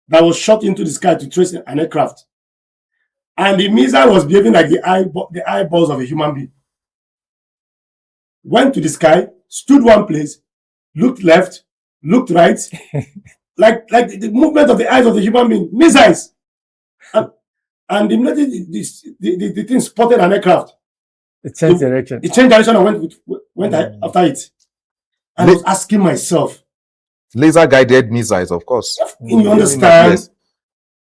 S3: that was shot into the sky to trace an aircraft, and the missile was behaving like the eyeballs of a human being. Went to the sky, stood one place, looked left, looked right, like the movement of the eyes of the human being. Missiles, and immediately the thing spotted an aircraft.
S2: It changed direction.
S3: It changed direction and went after it. And I was asking myself.
S1: Laser guided missiles, of course.
S3: You understand?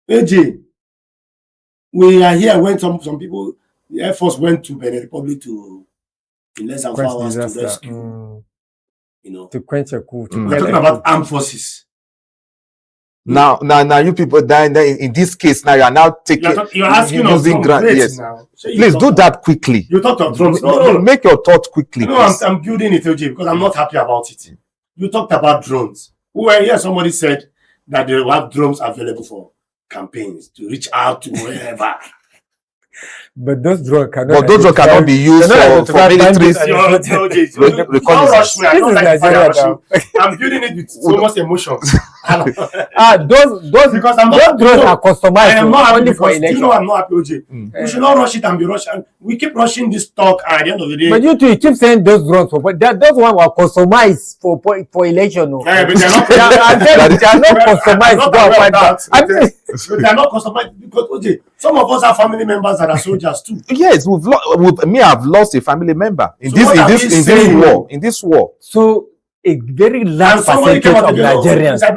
S3: AJ, we are here when some people, the Air Force went to Benin Republic in less than 4 hours to rescue.
S2: To quench a coup.
S3: We're talking about armed forces.
S1: Now, you people, in this case, now you are now taking.
S3: You're asking us
S1: using grant. Yes.
S3: Now. So
S1: please do that quickly.
S3: You talked of drones.
S1: No, make your thought quickly.
S3: No, I'm building it, OJ, because I'm not happy about it. You talked about drones. Somebody said that they have drones available for campaigns to reach out to wherever.
S2: But those drones cannot.
S1: Be used for military.
S3: I'm building it with so much emotion.
S2: Those because I'm not drones are customized. I am not only for election.
S3: I'm not happy, OJ. We should not rush it and be rushing. We keep rushing this talk, and at the end of the day.
S2: But you two keep saying those drones those ones were customized for election. No.
S3: But they are not.
S2: They are not customized.
S3: They are not customized because OJ, some of us have family members that are soldiers too.
S1: Yes, I've lost a family member in this war.
S2: So a very large percentage of Nigerians.
S3: A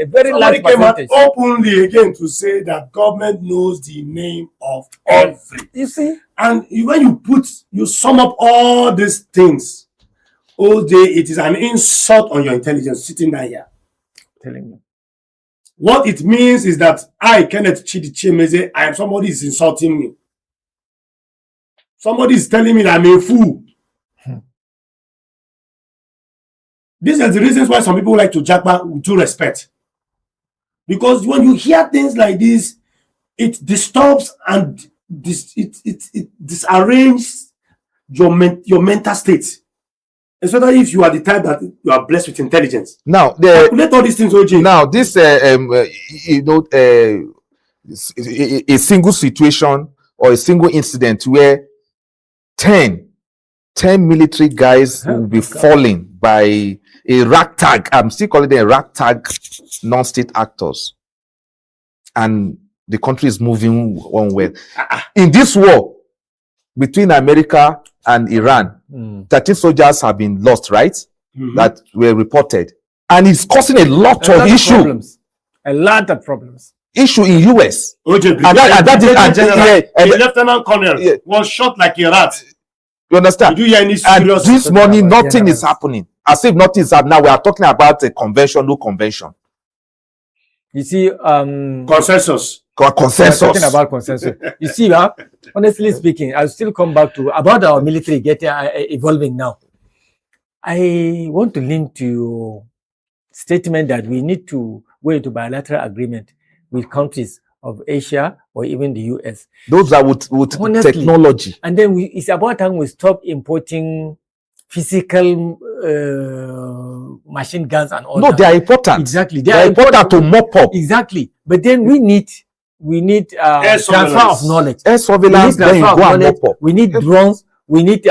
S3: very large percentage came out openly again to say that government knows the name of every.
S2: You see,
S3: and when you sum up all these things, all day it is an insult on your intelligence sitting down here.
S2: Telling me.
S3: What it means is that I, Kenneth Chidi Chemeze, somebody is insulting me. Somebody is telling me that I'm a fool. These are the reasons why some people like to jackpot with due respect. Because when you hear things like this, it disturbs and it disarranges your mental state. Especially if you are the type that you are blessed with intelligence.
S1: Now,
S3: calculate all these things, OJ.
S1: Now, this a single situation or a single incident where 10 military guys will be falling by a ragtag. I'm still calling them a ragtag non-state actors, and the country is moving on well. In this war between America and Iran, 13 soldiers have been lost, right? That were reported, and it's causing a lot of issues.
S2: A lot of problems.
S1: Issue in US.
S3: The Lieutenant Colonel was shot like a rat.
S1: You understand?
S3: Did you hear any
S1: and this morning, nothing is happening. As if nothing is happening. Now we are talking about a convention, no convention.
S2: You see,
S1: consensus.
S2: Talking about consensus. You see, honestly speaking, I'll still come back to about our military getting evolving now. I want to link to statement that we need to go into bilateral agreement with countries of Asia or even the US.
S1: Those are with honestly, technology.
S2: And then it's about time we stop importing physical machine guns and all that.
S1: No, they are important.
S2: Exactly.
S1: They are important to mop up.
S2: Exactly. But then we need transfer of knowledge.
S1: Air surveillance, then you go and mop up.
S2: We need drones. We need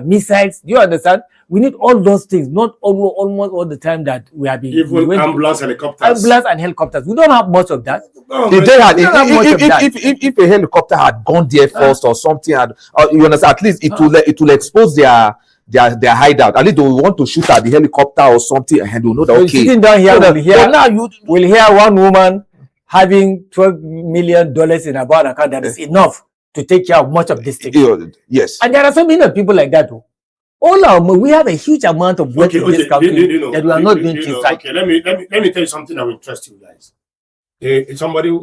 S2: missiles. Do you understand? We need all those things, not almost all the time that we have been.
S3: Even ambulance helicopters.
S2: Ambulance and helicopters. We don't have much of that.
S1: If a helicopter had gone there first or something, you understand, at least it will expose their hideout. At least they will want to shoot at the helicopter or something, and they'll know that, okay.
S2: Sitting down here, we'll hear one woman having $12 million in a bank account that is enough to take care of much of this thing.
S1: Yes.
S2: And there are so many people like that too. We have a huge amount of work in this country that we are not doing inside.
S3: Okay, let me tell you something that will interest you guys. Somebody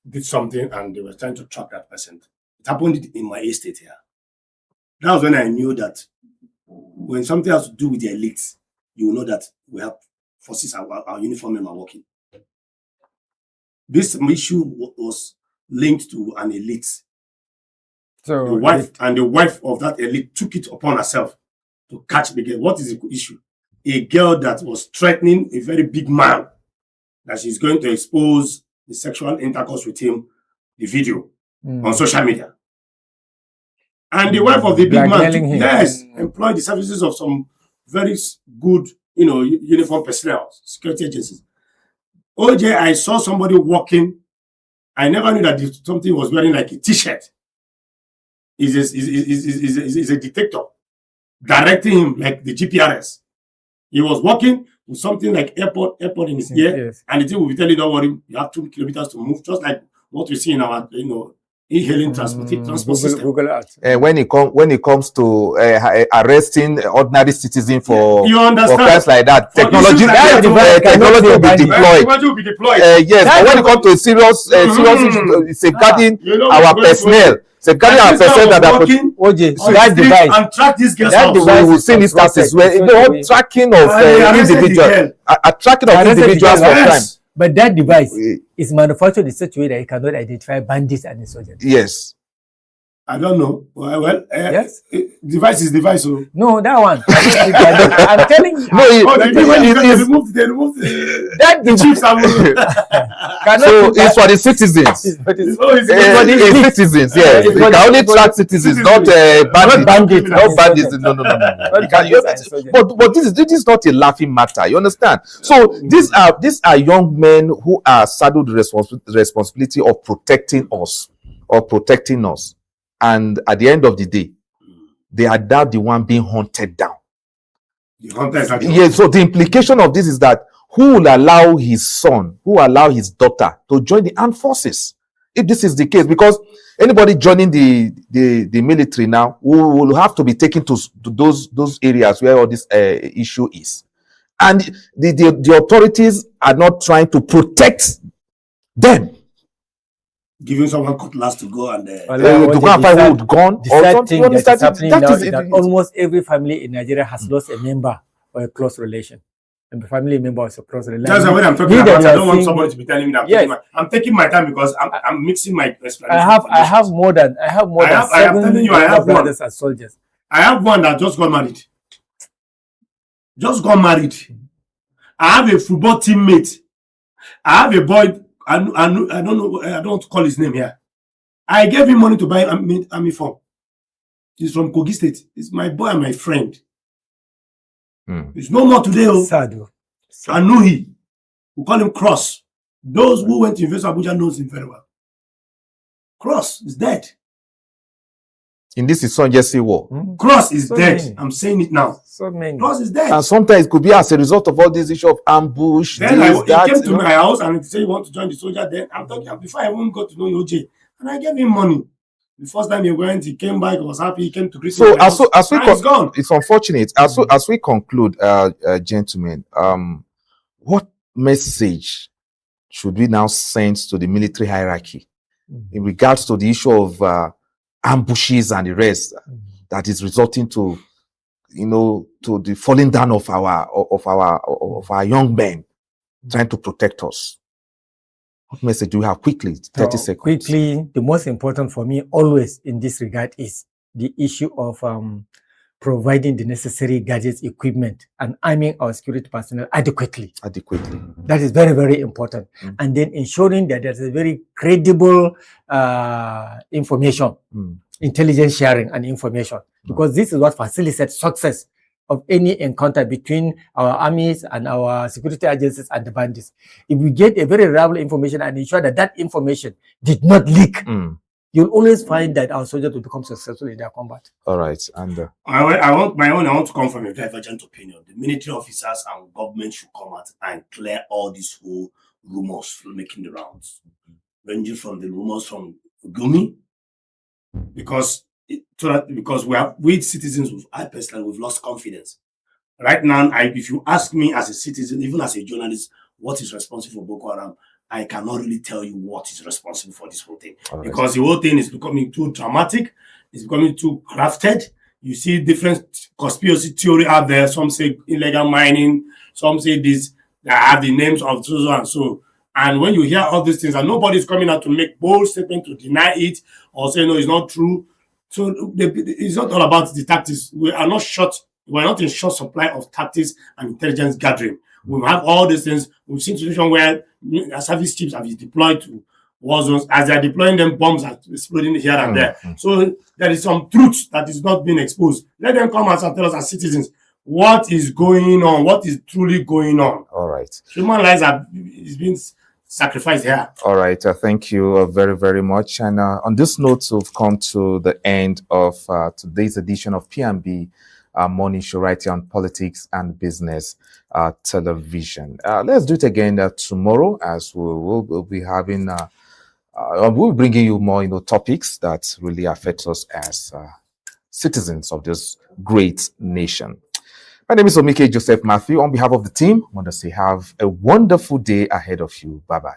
S3: did something and they were trying to track that person. It happened in my estate here. That was when I knew that when something has to do with the elites, you will know that we have forces, our uniform men are working. This issue was linked to an elite. So the wife of that elite took it upon herself to catch the girl. What is the issue? A girl that was threatening a very big man that she's going to expose the sexual intercourse with him, the video, on social media. And the wife of the big man employed the services of some very good, uniform personnel, security agencies. OJ, I saw somebody walking. I never knew that something was wearing like a t-shirt. Is a detector directing him like the GPRS. He was walking with something like airport in his ear, and the thing will be telling, don't worry, you have 2 kilometers to move, just like what we see in our e-hailing transport system.
S2: Google Earth.
S1: when it comes to arresting ordinary citizens for
S3: You understand?
S1: crimes like that,
S3: For
S1: technology
S3: issues like that,
S1: technology will be deployed.
S3: Technology will be deployed.
S1: Yes, but when it comes to a serious issue, safeguarding our personnel, safeguarding our personnel that are
S2: OJ,
S3: on
S2: that
S3: the street
S2: device.
S3: and track these girls
S2: That
S3: out.
S2: device
S1: we will
S2: is
S1: see instances where
S2: constructed.
S1: tracking of individuals, tracking of individuals for crime.
S2: But that device is manufactured in such a way that it cannot identify bandits and insurgents.
S1: Yes.
S3: I don't know. Well,
S2: Yes.
S3: Device is device. So.
S2: No, that one. I'm telling you.
S1: No,
S3: They removed
S2: That
S3: the chiefs.
S1: so it's for the citizens. It's citizens, yes. You can only track citizens, not bandits. Not bandits. No. But this is not a laughing matter. You understand? So these are young men who are saddled with the responsibility of protecting us. And at the end of the day, they are now the one being hunted down. Yes, so the implication of this is that who will allow his son, who will allow his daughter to join the armed forces? If this is the case, because anybody joining the military now will have to be taken to those areas where all this issue is. And the authorities are not trying to protect them.
S3: Giving someone cutlass to go and
S1: to go and find who gone.
S2: The sad thing that is happening now is that almost every family in Nigeria has lost a member or a close relation. A family member or a close relation.
S3: That's what I'm talking about. I don't want somebody to be telling me that. I'm taking my time because I'm mixing my explanation.
S2: I have more than 7 brothers and soldiers.
S3: I have one that just got married. I have a football teammate. I have a boy. I don't know. I don't want to call his name here. I gave him money to buy army form. He's from Kogi State. He's my boy and my friend. He's no more today.
S2: Sad.
S3: I know he. We call him Cross. Those who went to University of Abuja knows him very well. Cross is dead.
S1: In this insurgency war.
S3: Cross is dead. I'm saying it now.
S2: So many.
S3: Cross is dead.
S1: And sometimes it could be as a result of all this issue of ambush.
S3: Then he came to my house and he said he want to join the soldier. Then I'm talking before I even got to know OJ. And I gave him money. The first time he went, he came back, he was happy, he came to greet me.
S1: So it's unfortunate. As we conclude, gentlemen, what message should we now send to the military hierarchy in regards to the issue of ambushes and the rest that is resulting to the falling down of our young men trying to protect us? What message do you have? Quickly, 30 seconds.
S2: Quickly, the most important for me always in this regard is the issue of providing the necessary gadgets, equipment, and arming our security personnel adequately. That is very, very important. And then ensuring that there's a very credible information, intelligence sharing and information, because this is what facilitates success of any encounter between our armies and our security agencies and the bandits. If we get a very reliable information and ensure that that information did not leak, you'll always find that our soldiers will become successful in their combat.
S1: All right. And
S3: I want to come from a divergent opinion. The military officers and government should come out and clear all these whole rumors making the rounds, ranging from the rumors from Gumi, because we citizens, I personally, we've lost confidence. Right now, if you ask me as a citizen, even as a journalist, what is responsible for Boko Haram, I cannot really tell you what is responsible for this whole thing. Because the whole thing is becoming too dramatic, it's becoming too crafted. You see different conspiracy theory out there. Some say illegal mining, some say this, that have the names of so and so. And when you hear all these things, and nobody's coming out to make bold statement to deny it or say, no, it's not true. So it's not all about the tactics. We're not in short supply of tactics and intelligence gathering. We have all these things. We've seen situations where service chiefs have been deployed to war zones. As they're deploying them, bombs are exploding here and there. So there is some truth that is not being exposed. Let them come out and tell us as citizens what is going on, what is truly going on.
S1: All right.
S3: Human lives is being sacrificed here.
S1: All right. Thank you very, very much. And on this note, we've come to the end of today's edition of P&B Morning Show right here on Politics and Business Television. Let's do it again tomorrow, as we'll be having We'll be bringing you more, topics that really affect us as citizens of this great nation. My name is Omike Joseph Matthew. On behalf of the team, I want to say have a wonderful day ahead of you. Bye-bye.